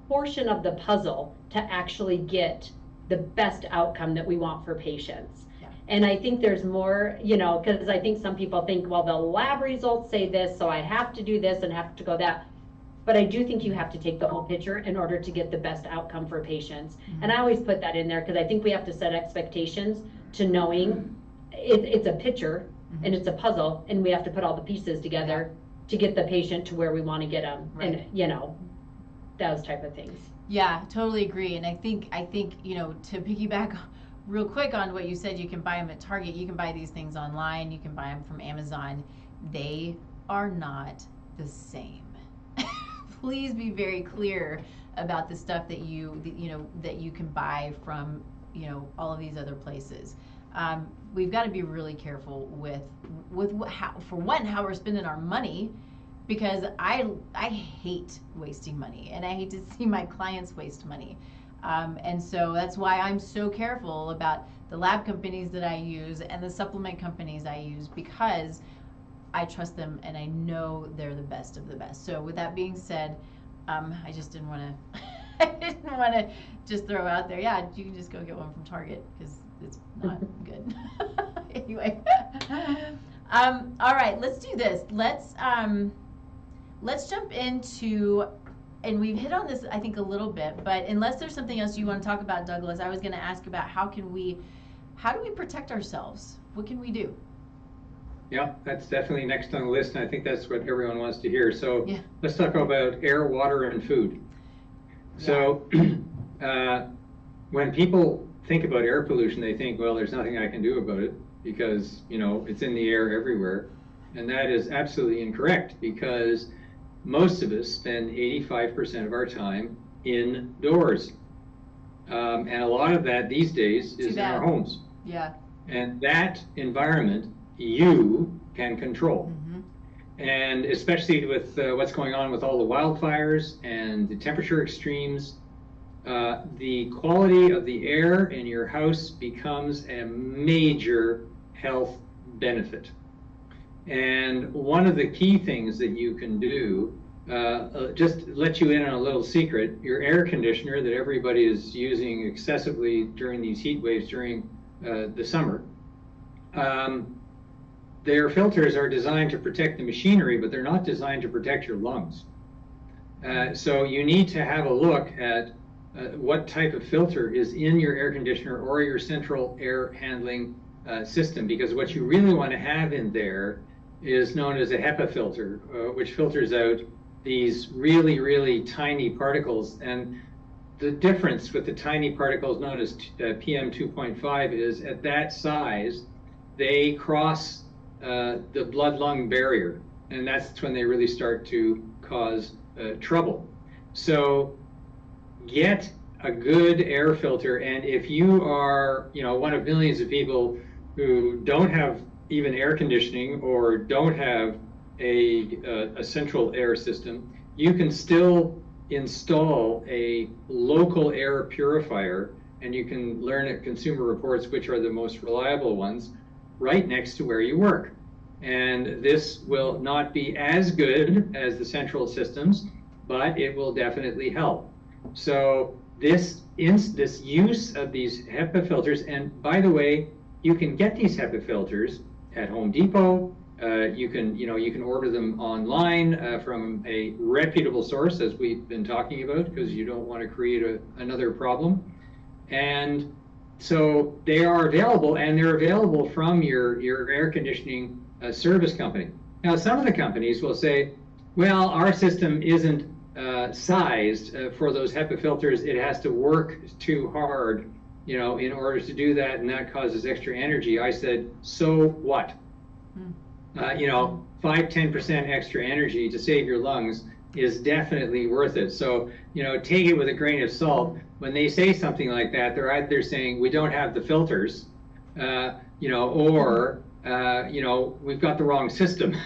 portion of the puzzle to actually get the best outcome that we want for patients. Yeah. And I think there's more, you know, because I think some people think, well, the lab results say this, so I have to do this and have to go that. But I do think you have to take the whole picture in order to get the best outcome for patients. And I always put that in there because I think we have to set expectations to knowing it's a picture and it's a puzzle, and we have to put all the pieces together to get the patient to where we want to get them, Right. and you know, those type of things. Yeah, totally agree. And I think, you know, to piggyback real quick on what you said, you can buy them at Target, you can buy these things online, you can buy them from Amazon. They are not the same. Please be very clear about the stuff that you know, that you can buy from, you know, all of these other places. We've got to be really careful with how, for one, how we're spending our money, because I hate wasting money, and I hate to see my clients waste money. And so that's why I'm so careful about the lab companies that I use and the supplement companies I use, because I trust them and I know they're the best of the best. So with that being said, I just didn't want to I didn't want to just throw out there, yeah, you can just go get one from Target, because it's not good. Anyway, all right, let's do this. Let's jump into, and we've hit on this, I think, a little bit, but unless there's something else you want to talk about, Douglas, I was going to ask about how do we protect ourselves? What can we do? Yeah, that's definitely next on the list, and I think that's what everyone wants to hear. So yeah. Let's talk about air, water, and food. Yeah. So when people think about air pollution, they think, well, there's nothing I can do about it because, you know, it's in the air everywhere. And that is absolutely incorrect, because most of us spend 85% of our time indoors. And a lot of that these days is in our homes. Yeah. And that environment you can control. Mm-hmm. And especially with what's going on with all the wildfires and the temperature extremes, the quality of the air in your house becomes a major health benefit. And one of the key things that you can do, just let you in on a little secret, your air conditioner that everybody is using excessively during these heat waves during the summer, their filters are designed to protect the machinery, but they're not designed to protect your lungs. So you need to have a look at what type of filter is in your air conditioner or your central air handling system, because what you really want to have in there is known as a HEPA filter, which filters out these really, really tiny particles. And the difference with the tiny particles known as PM 2.5 is at that size, they cross the blood-lung barrier, and that's when they really start to cause trouble. So get a good air filter, and if you are, you know, one of millions of people who don't have even air conditioning or don't have a central air system, you can still install a local air purifier, and you can learn at Consumer Reports which are the most reliable ones right next to where you work. And this will not be as good as the central systems, but it will definitely help. So this use of these HEPA filters, and by the way, you can get these HEPA filters at Home Depot. You can order them online from a reputable source, as we've been talking about, because you don't want to create another problem. And so they are available, and they're available from your air conditioning service company. Now, some of the companies will say, well, our system isn't sized for those HEPA filters. It has to work too hard, you know, in order to do that, and that causes extra energy. I said, so what? You know, 5-10% extra energy to save your lungs is definitely worth it. So, you know, take it with a grain of salt. When they say something like that, they're either saying we don't have the filters, you know, or you know, we've got the wrong system.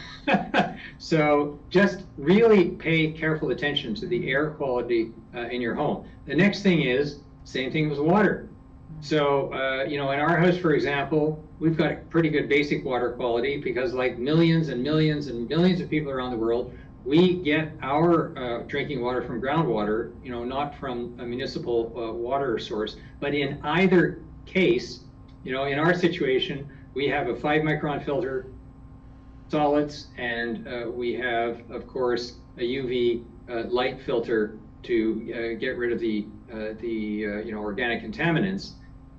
So just really pay careful attention to the air quality in your home. The next thing is, same thing with water. So, you know, in our house, for example, we've got pretty good basic water quality because, like millions and millions and millions of people around the world, we get our drinking water from groundwater, you know, not from a municipal water source. But in either case, you know, in our situation, we have a 5-micron filter, solids, and we have, of course, a UV light filter to get rid of the you know, organic contaminants.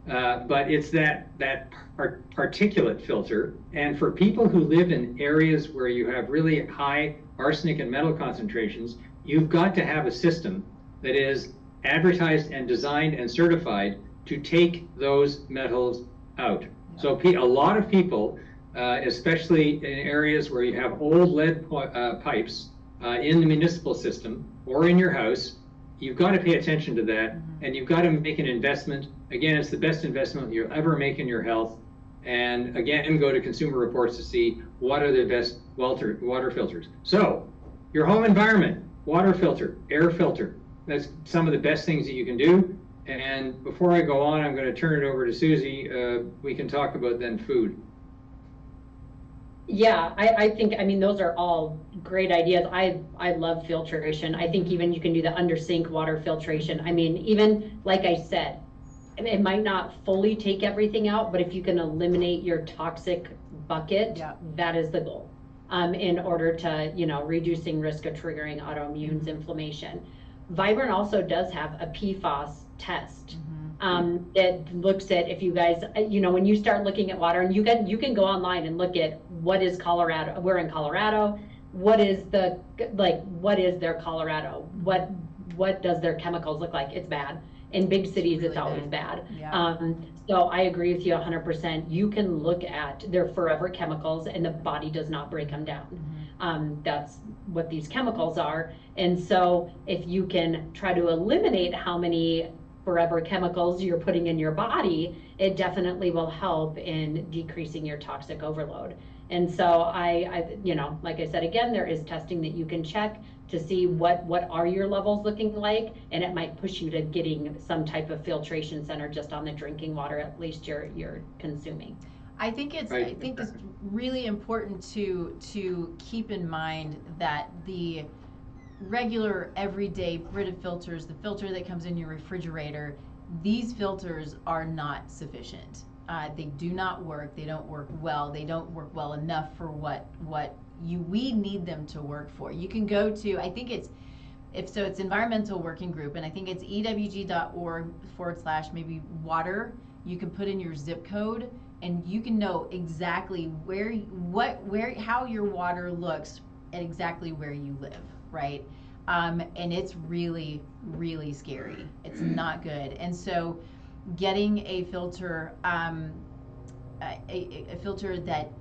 but it's that particulate filter. And for people who live in areas where you have really high arsenic and metal concentrations, you've got to have a system that is advertised and designed and certified to take those metals out. So a lot of people, especially in areas where you have old lead pipes in the municipal system or in your house, you've got to pay attention to that, and you've got to make an investment. Again, it's the best investment you'll ever make in your health. And again, go to Consumer Reports to see what are the best water filters. So your home environment, water filter, air filter, that's some of the best things that you can do. And before I go on, I'm going to turn it over to Susie. We can talk about then food. Yeah, I think, I mean, those are all great ideas. I love filtration. I think even you can do the under sink water filtration. I mean, even like I said, it might not fully take everything out, but if you can eliminate your toxic bucket, that is the goal. In order to, reducing risk of triggering autoimmune inflammation. Vibrant also does have a PFAS test. That looks at, if you guys, when you start looking at water, and you can go online and look at what is Colorado, we're in Colorado, what is their Colorado, what does their chemicals look like? It's bad. In big cities, it's always bad. So I agree with you 100%. You can look at their forever chemicals and the body does not break them down. That's what these chemicals are. And so if you can try to eliminate how many forever chemicals you're putting in your body, it definitely will help in decreasing your toxic overload. And so I like I said, again, there is testing that you can check to see what are your levels looking like, and it might push you to getting some type of filtration center just on the drinking water at least you're consuming. I think it's really important to keep in mind that the regular everyday Brita filters, the filter that comes in your refrigerator, these filters are not sufficient. They do not work. They don't work well. They don't work well enough for what we need them to work for. You can go to, I think it's Environmental Working Group, and I think it's ewg.org/ maybe water. You can put in your zip code, and you can know exactly how your water looks at exactly where you live, right? And it's really, really scary. It's not good. And so getting a filter, a filter that,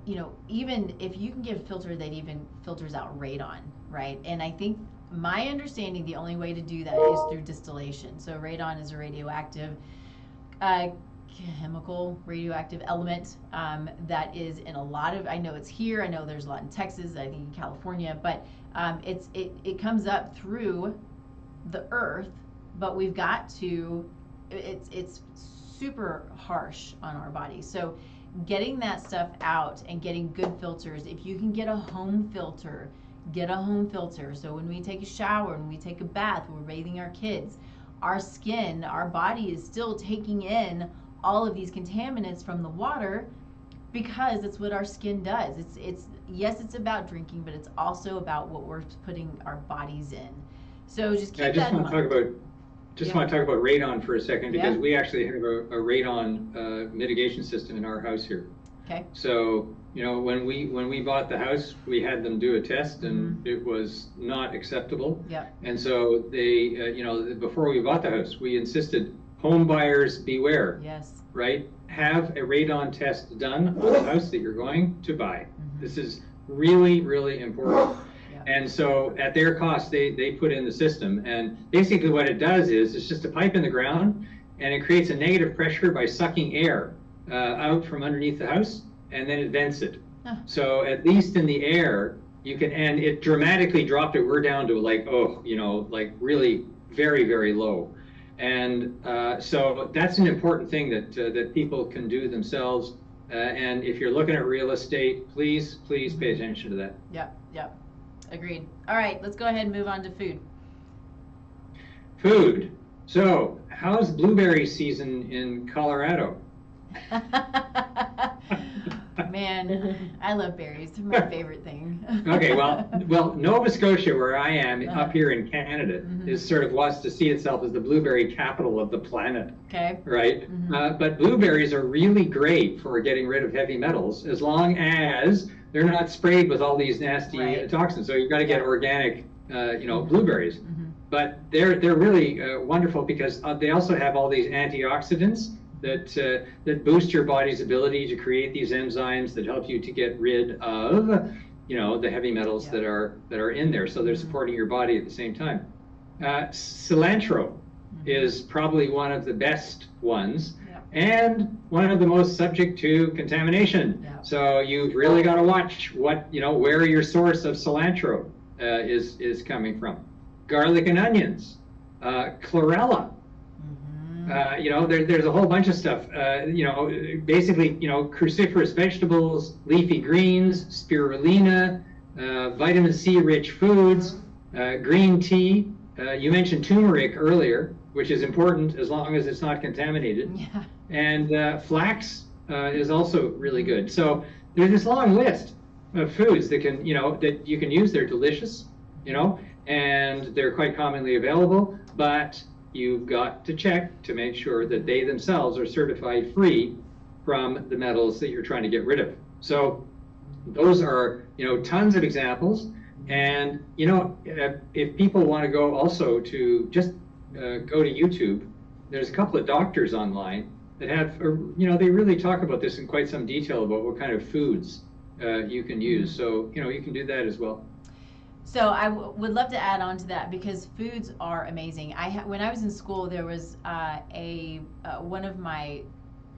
even if you can get a filter that even filters out radon, right? And I think my understanding, the only way to do that is through distillation. So radon is a radioactive chemical radioactive element that is in a lot of, I know it's here, I know there's a lot in Texas, I think in California, but it comes up through the earth, but we've got to, it's super harsh on our body. So getting that stuff out and getting good filters, if you can get a home filter, get a home filter. So when we take a shower, when we take a bath, when we're bathing our kids, our skin, our body is still taking in all of these contaminants from the water, because it's what our skin does. It's about drinking, but it's also about what we're putting our bodies in. So just keep that in mind. Want to talk about radon for a second, because we actually have a radon mitigation system in our house here. Okay. So when we bought the house, we had them do a test, and it was not acceptable. Yeah. And so they, before we bought the house, we insisted, home buyers beware. Yes. Right? Have a radon test done on the house that you're going to buy. This is really, really important. And so at their cost, they put in the system. And basically what it does is, it's just a pipe in the ground, and it creates a negative pressure by sucking air out from underneath the house, and then it vents it. So at least in the air, you can, and it dramatically dropped it. We're down to like really very, very low. And so that's an important thing that people can do themselves. And if you're looking at real estate, please pay attention to that. Yep. Agreed. All right, let's go ahead and move on to food. Food. So how's blueberry season in Colorado? Man, I love berries. They're my favorite thing. Okay, well, Nova Scotia, where I am, up here in Canada, is sort of wants to see itself as the blueberry capital of the planet. Okay. Right? But blueberries are really great for getting rid of heavy metals as long as they're not sprayed with all these nasty toxins. So you've got to get organic, blueberries. But they're really wonderful because they also have all these antioxidants that boost your body's ability to create these enzymes that help you to get rid of, the heavy metals that are in there. So they're supporting your body at the same time. Cilantro is probably one of the best ones and one of the most subject to contamination. So you've really got to watch where your source of cilantro is coming from. Garlic and onions, chlorella. There's a whole bunch of stuff. Basically, cruciferous vegetables, leafy greens, spirulina, vitamin C rich foods, green tea. You mentioned turmeric earlier, which is important as long as it's not contaminated. Yeah. And flax is also really good. So there's this long list of foods that can, that you can use. They're delicious, and they're quite commonly available, but you've got to check to make sure that they themselves are certified free from the metals that you're trying to get rid of. So those are, tons of examples. And, if people want to go also to just go to YouTube, there's a couple of doctors online that have, they really talk about this in quite some detail about what kind of foods you can use. So, you can do that as well. So I would love to add on to that because foods are amazing. When I was in school, there was one of my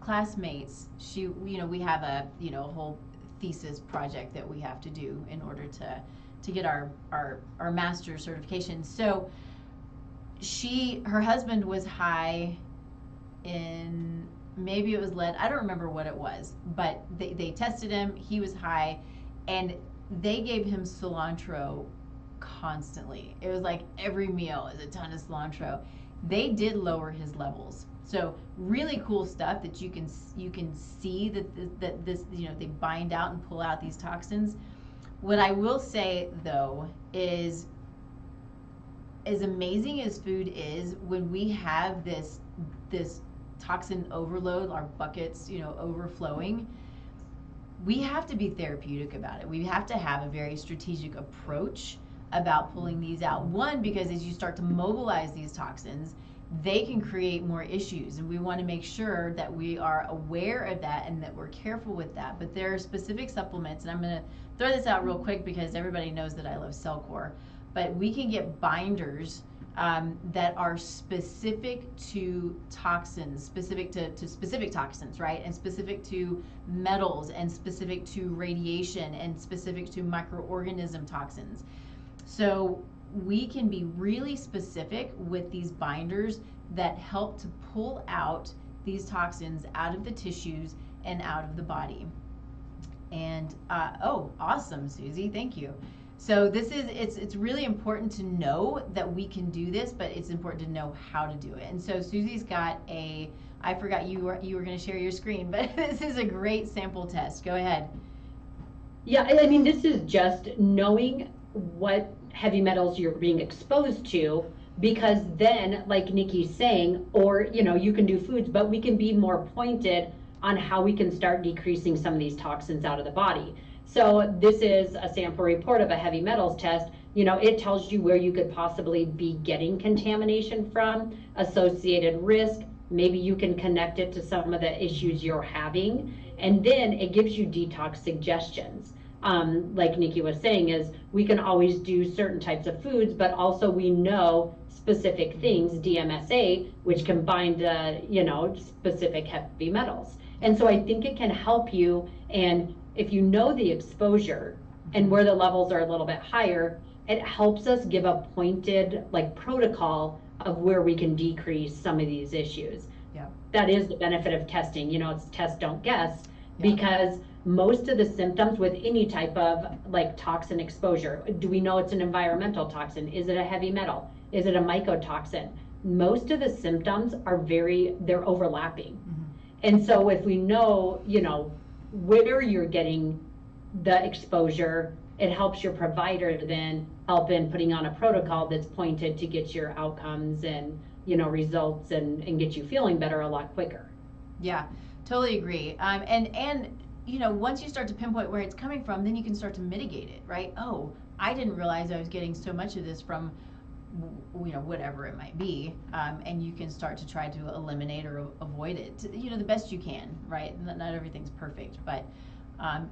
classmates. We have a whole thesis project that we have to do in order to get our master's certification. So her husband was high in, maybe it was lead. I don't remember what it was, but they tested him. He was high, and they gave him cilantro constantly. It was like every meal is a ton of cilantro. They did lower his levels. So really cool stuff that you can see that this they bind out and pull out these toxins. What I will say though is, as amazing as food is, when we have this toxin overload, our buckets overflowing, we have to be therapeutic about it. We have to have a very strategic approach about pulling these out. One, because as you start to mobilize these toxins, they can create more issues, and we want to make sure that we are aware of that and that we're careful with that. But there are specific supplements, and I'm going to throw this out real quick because everybody knows that I love Cellcore, but we can get binders that are specific to toxins, specific to specific toxins, right? And specific to metals, and specific to radiation, and specific to microorganism toxins. So we can be really specific with these binders that help to pull out these toxins out of the tissues and out of the body. And awesome, Susie, thank you. So it's really important to know that we can do this, but it's important to know how to do it. And so Susie's got I forgot you were going to share your screen, but this is a great sample test. Go ahead. Yeah, I mean, this is just knowing what heavy metals you're being exposed to, because then, like Nikki's saying, or you can do foods, but we can be more pointed on how we can start decreasing some of these toxins out of the body. So this is a sample report of a heavy metals test. It tells you where you could possibly be getting contamination from, associated risk. Maybe you can connect it to some of the issues you're having. And then it gives you detox suggestions. Like Nikki was saying, is we can always do certain types of foods, but also we know specific things, DMSA, which can bind, specific heavy metals. And so I think it can help you. And if you know the exposure and where the levels are a little bit higher, it helps us give a pointed protocol of where we can decrease some of these issues. Yeah. That is the benefit of testing. It's test, don't guess, because most of the symptoms with any type of toxin exposure, do we know it's an environmental toxin? Is it a heavy metal? Is it a mycotoxin? Most of the symptoms are they're overlapping. Mm-hmm. And so if we know, where you're getting the exposure. It helps your provider then help in putting on a protocol that's pointed to get your outcomes and, you know, results and get you feeling better a lot quicker. Yeah, totally agree. And you know, once you start to pinpoint where it's coming from, then you can start to mitigate it, right? Oh, I didn't realize I was getting so much of this from, you know, whatever it might be, and you can start to try to eliminate or avoid it, you know, the best you can, right? Not everything's perfect, but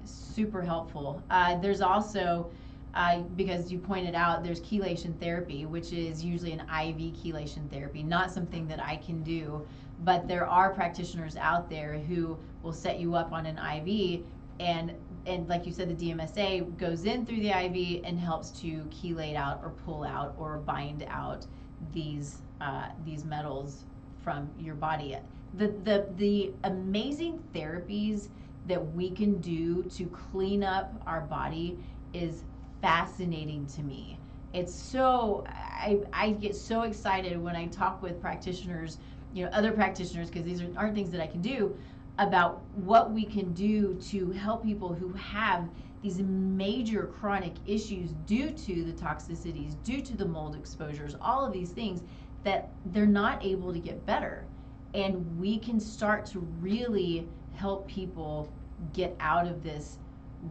super helpful. There's also, because you pointed out, there's chelation therapy, which is usually an IV chelation therapy, not something that I can do, but there are practitioners out there who will set you up on an IV, and like you said, the DMSA goes in through the IV and helps to chelate out or pull out or bind out these metals from your body. The amazing therapies that we can do to clean up our body is fascinating to me. It's so, I get so excited when I talk with practitioners, you know, other practitioners, because these aren't things that I can do, about what we can do to help people who have these major chronic issues due to the toxicities, due to the mold exposures, all of these things that they're not able to get better. And we can start to really help people get out of this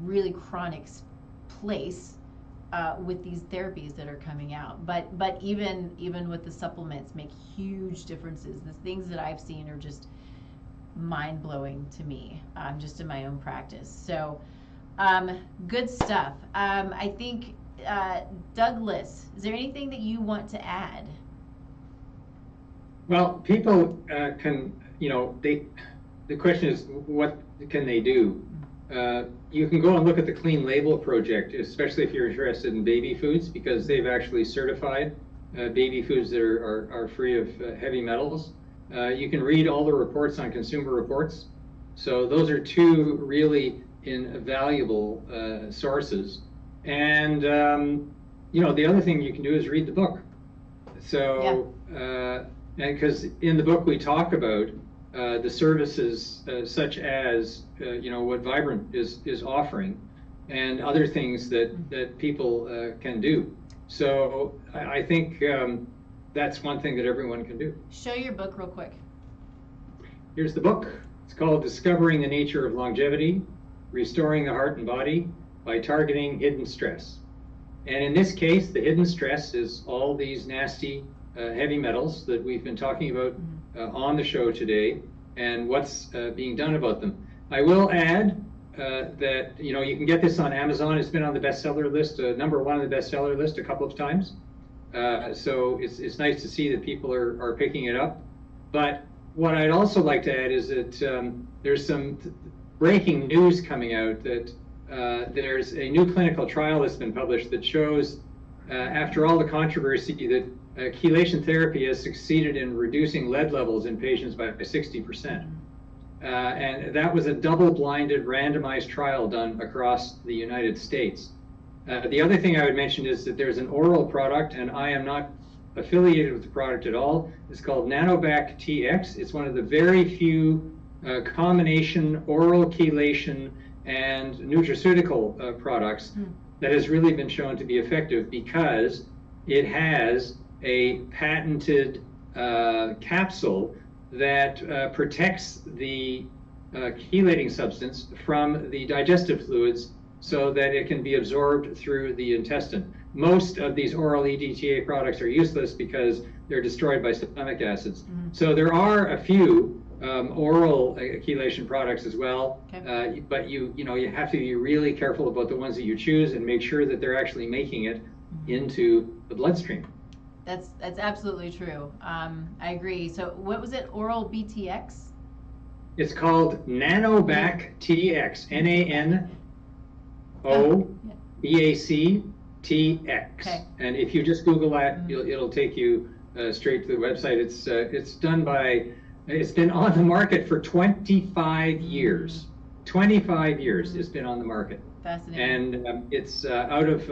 really chronic place with these therapies that are coming out. But even with the supplements make huge differences. The things that I've seen are just mind-blowing to me, just in my own practice. So good stuff. I think Douglas, is there anything that you want to add? Well, people can, you know, the question is, what can they do? You can go and look at the Clean Label Project, especially if you're interested in baby foods, because they've actually certified baby foods that are free of heavy metals. You can read all the reports on Consumer Reports. So those are two really invaluable sources. And, you know, the other thing you can do is read the book. So, because in the book we talk about the services such as, you know, what Vibrant is offering and other things that people can do. So I think that's one thing that everyone can do. Show your book real quick. Here's the book. It's called Discovering the Nature of Longevity, Restoring the Heart and Body by Targeting Hidden Stress. And in this case, the hidden stress is all these nasty heavy metals that we've been talking about on the show today and what's being done about them. I will add that, you know, you can get this on Amazon. It's been on the bestseller list, #1 on the bestseller list a couple of times. So it's nice to see that people are picking it up. But what I'd also like to add is that there's some breaking news coming out that there's a new clinical trial that's been published that shows, after all the controversy, that chelation therapy has succeeded in reducing lead levels in patients by 60%. And that was a double-blinded randomized trial done across the United States. The other thing I would mention is that there's an oral product, and I am not affiliated with the product at all. It's called Nanobac TX. It's one of the very few combination oral chelation and nutraceutical products that has really been shown to be effective because it has a patented capsule that protects the chelating substance from the digestive fluids so that it can be absorbed through the intestine. Most of these oral EDTA products are useless because they're destroyed by stomach acids. So there are a few oral chelation products as well, but you have to be really careful about the ones that you choose and make sure that they're actually making it into the bloodstream. That's absolutely true. I agree. So what was it? Oral BTX? It's called Nanobac TX. NANOBAC TX. Okay. And if you just Google that, it'll take you straight to the website. It's done by. It's been on the market for 25 years. 25 years it's been on the market. Fascinating. And it's out of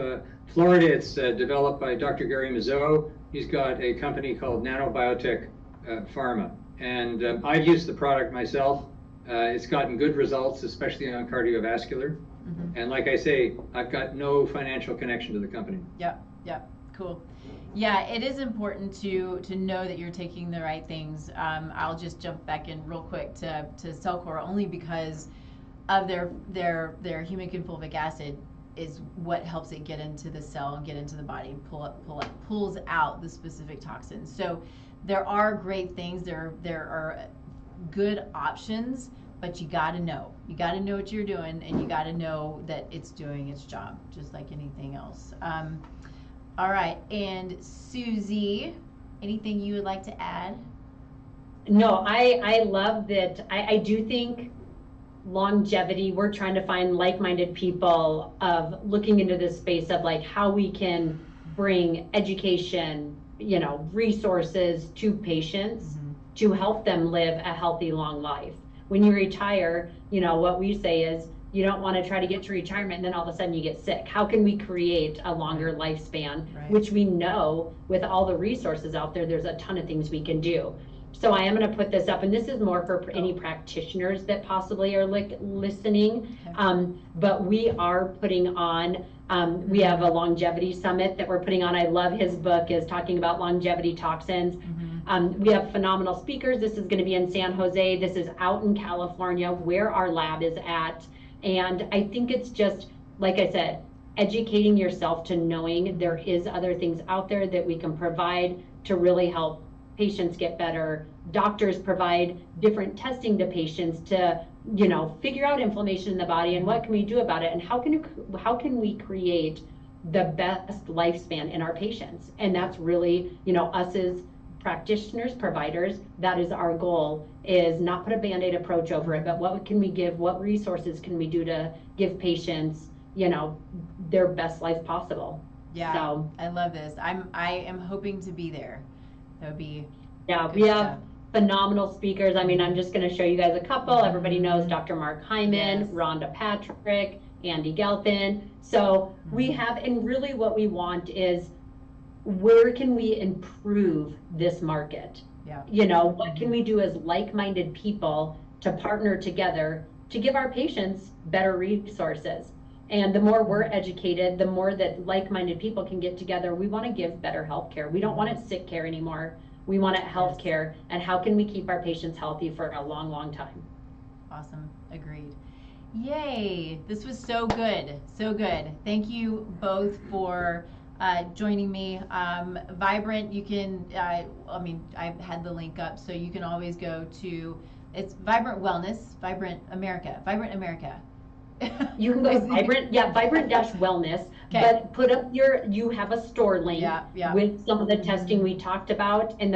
Florida. It's developed by Dr. Gary Mazzeau. He's got a company called Nanobiotech Pharma. And I've used the product myself. It's gotten good results, especially on cardiovascular. Mm-hmm. And like I say, I've got no financial connection to the company. Yep, cool. Yeah, it is important to know that you're taking the right things. I'll just jump back in real quick to Cellcore, only because of their humic fulvic acid is what helps it get into the cell and get into the body and pulls out the specific toxins. So there are great things. There are good options, but you got to know. You got to know what you're doing, and you got to know that it's doing its job, just like anything else. All right, and Susie, anything you would like to add? No, I love that. I do think longevity, we're trying to find like-minded people of looking into this space of like how we can bring education, resources to patients to help them live a healthy, long life. When you retire, what we say is you don't want to try to get to retirement and then all of a sudden you get sick. How can we create a longer lifespan, which we know with all the resources out there, there's a ton of things we can do. So I am going to put this up, and this is more for any practitioners that possibly are listening. But we are putting on, we have a longevity summit that we're putting on. I love his book is talking about longevity toxins. We have phenomenal speakers. This is going to be in San Jose. This is out in California where our lab is at. And I think it's just, like I said, educating yourself to knowing there is other things out there that we can provide to really help patients get better. Doctors provide different testing to patients to, figure out inflammation in the body and what can we do about it and how can we create the best lifespan in our patients. And that's really, us as practitioners, providers, that is our goal, is not put a Band-Aid approach over it, but what can we give, what resources can we do to give patients, their best life possible. Yeah, so I love this. I am hoping to be there. That would be we have phenomenal speakers. I mean, I'm just going to show you guys a couple. Everybody knows Dr. Mark Hyman, Rhonda Patrick, Andy Galpin. So we have, and really what we want is where can we improve this market? What can we do as like-minded people to partner together to give our patients better resources? And the more we're educated, the more that like-minded people can get together. We want to give better health care. We don't want it sick care anymore. We want it health care. And how can we keep our patients healthy for a long, long time? Awesome. Agreed. Yay. This was so good. So good. Thank you both for joining me. Vibrant, you can, I've had the link up, so you can always go to, it's Vibrant Wellness, Vibrant America. You can go to Vibrant-Wellness, but put up you have a store link with some of the testing we talked about, and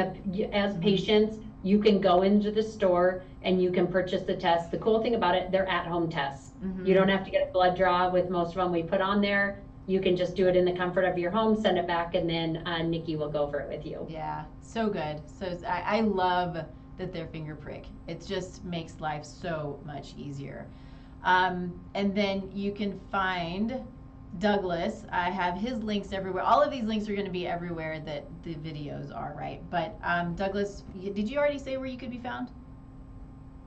as patients, you can go into the store and you can purchase the tests. The cool thing about it, they're at-home tests. You don't have to get a blood draw with most of them we put on there. You can just do it in the comfort of your home, send it back, and then Nikki will go over it with you. Yeah, so good. So I love that they're finger prick. It just makes life so much easier. And then you can find Douglas. I have his links everywhere. All of these links are going to be everywhere that the videos are, right? But Douglas, did you already say where you could be found?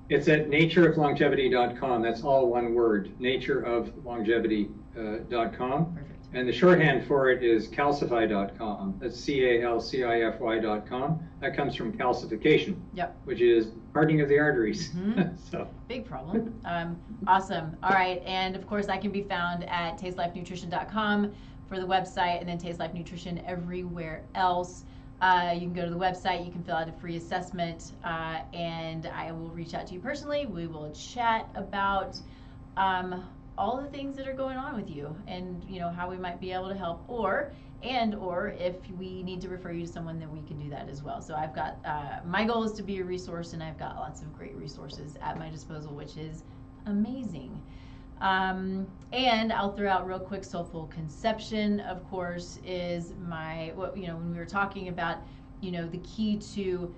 It's at natureoflongevity.com. That's all one word, natureoflongevity.com. Perfect. And the shorthand for it is calcify.com. That's CALCIFY.com. That comes from calcification, which is hardening of the arteries. So big problem. Awesome. All right. And of course, I can be found at tastelifenutrition.com for the website, and then Taste Life Nutrition everywhere else. You can go to the website, you can fill out a free assessment, and I will reach out to you personally. We will chat about all the things that are going on with you, and how we might be able to help, or if we need to refer you to someone, then we can do that as well. So I've got my goal is to be a resource, and I've got lots of great resources at my disposal, which is amazing. And I'll throw out real quick, Soulful Conception, of course, is when we were talking about, the key to,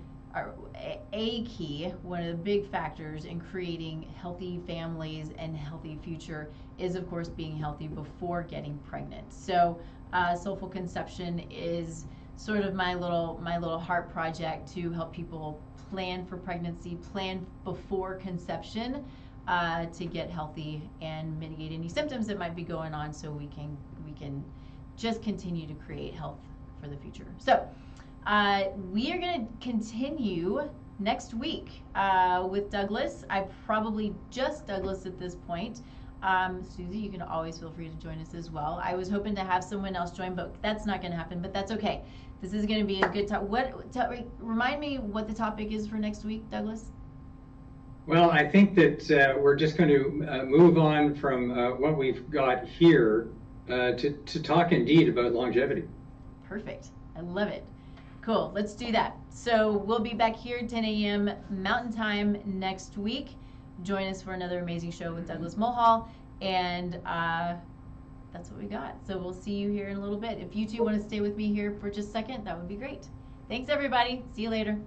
one of the big factors in creating healthy families and healthy future is, of course, being healthy before getting pregnant. So Soulful Conception is sort of my little heart project to help people plan for pregnancy, plan before conception, to get healthy and mitigate any symptoms that might be going on, so we can just continue to create health for the future. So we are going to continue next week with Douglas. I probably just Douglas at this point. Susie, you can always feel free to join us as well. I was hoping to have someone else join, but that's not going to happen, but that's okay. This is going to be a good talk. Remind me what the topic is for next week, Douglas? Well, I think that we're just going to move on from what we've got here to talk indeed about longevity. Perfect. I love it. Cool. Let's do that. So we'll be back here at 10 a.m. Mountain Time next week. Join us for another amazing show with Douglas Mulhall. And that's what we got. So we'll see you here in a little bit. If you two want to stay with me here for just a second, that would be great. Thanks, everybody. See you later.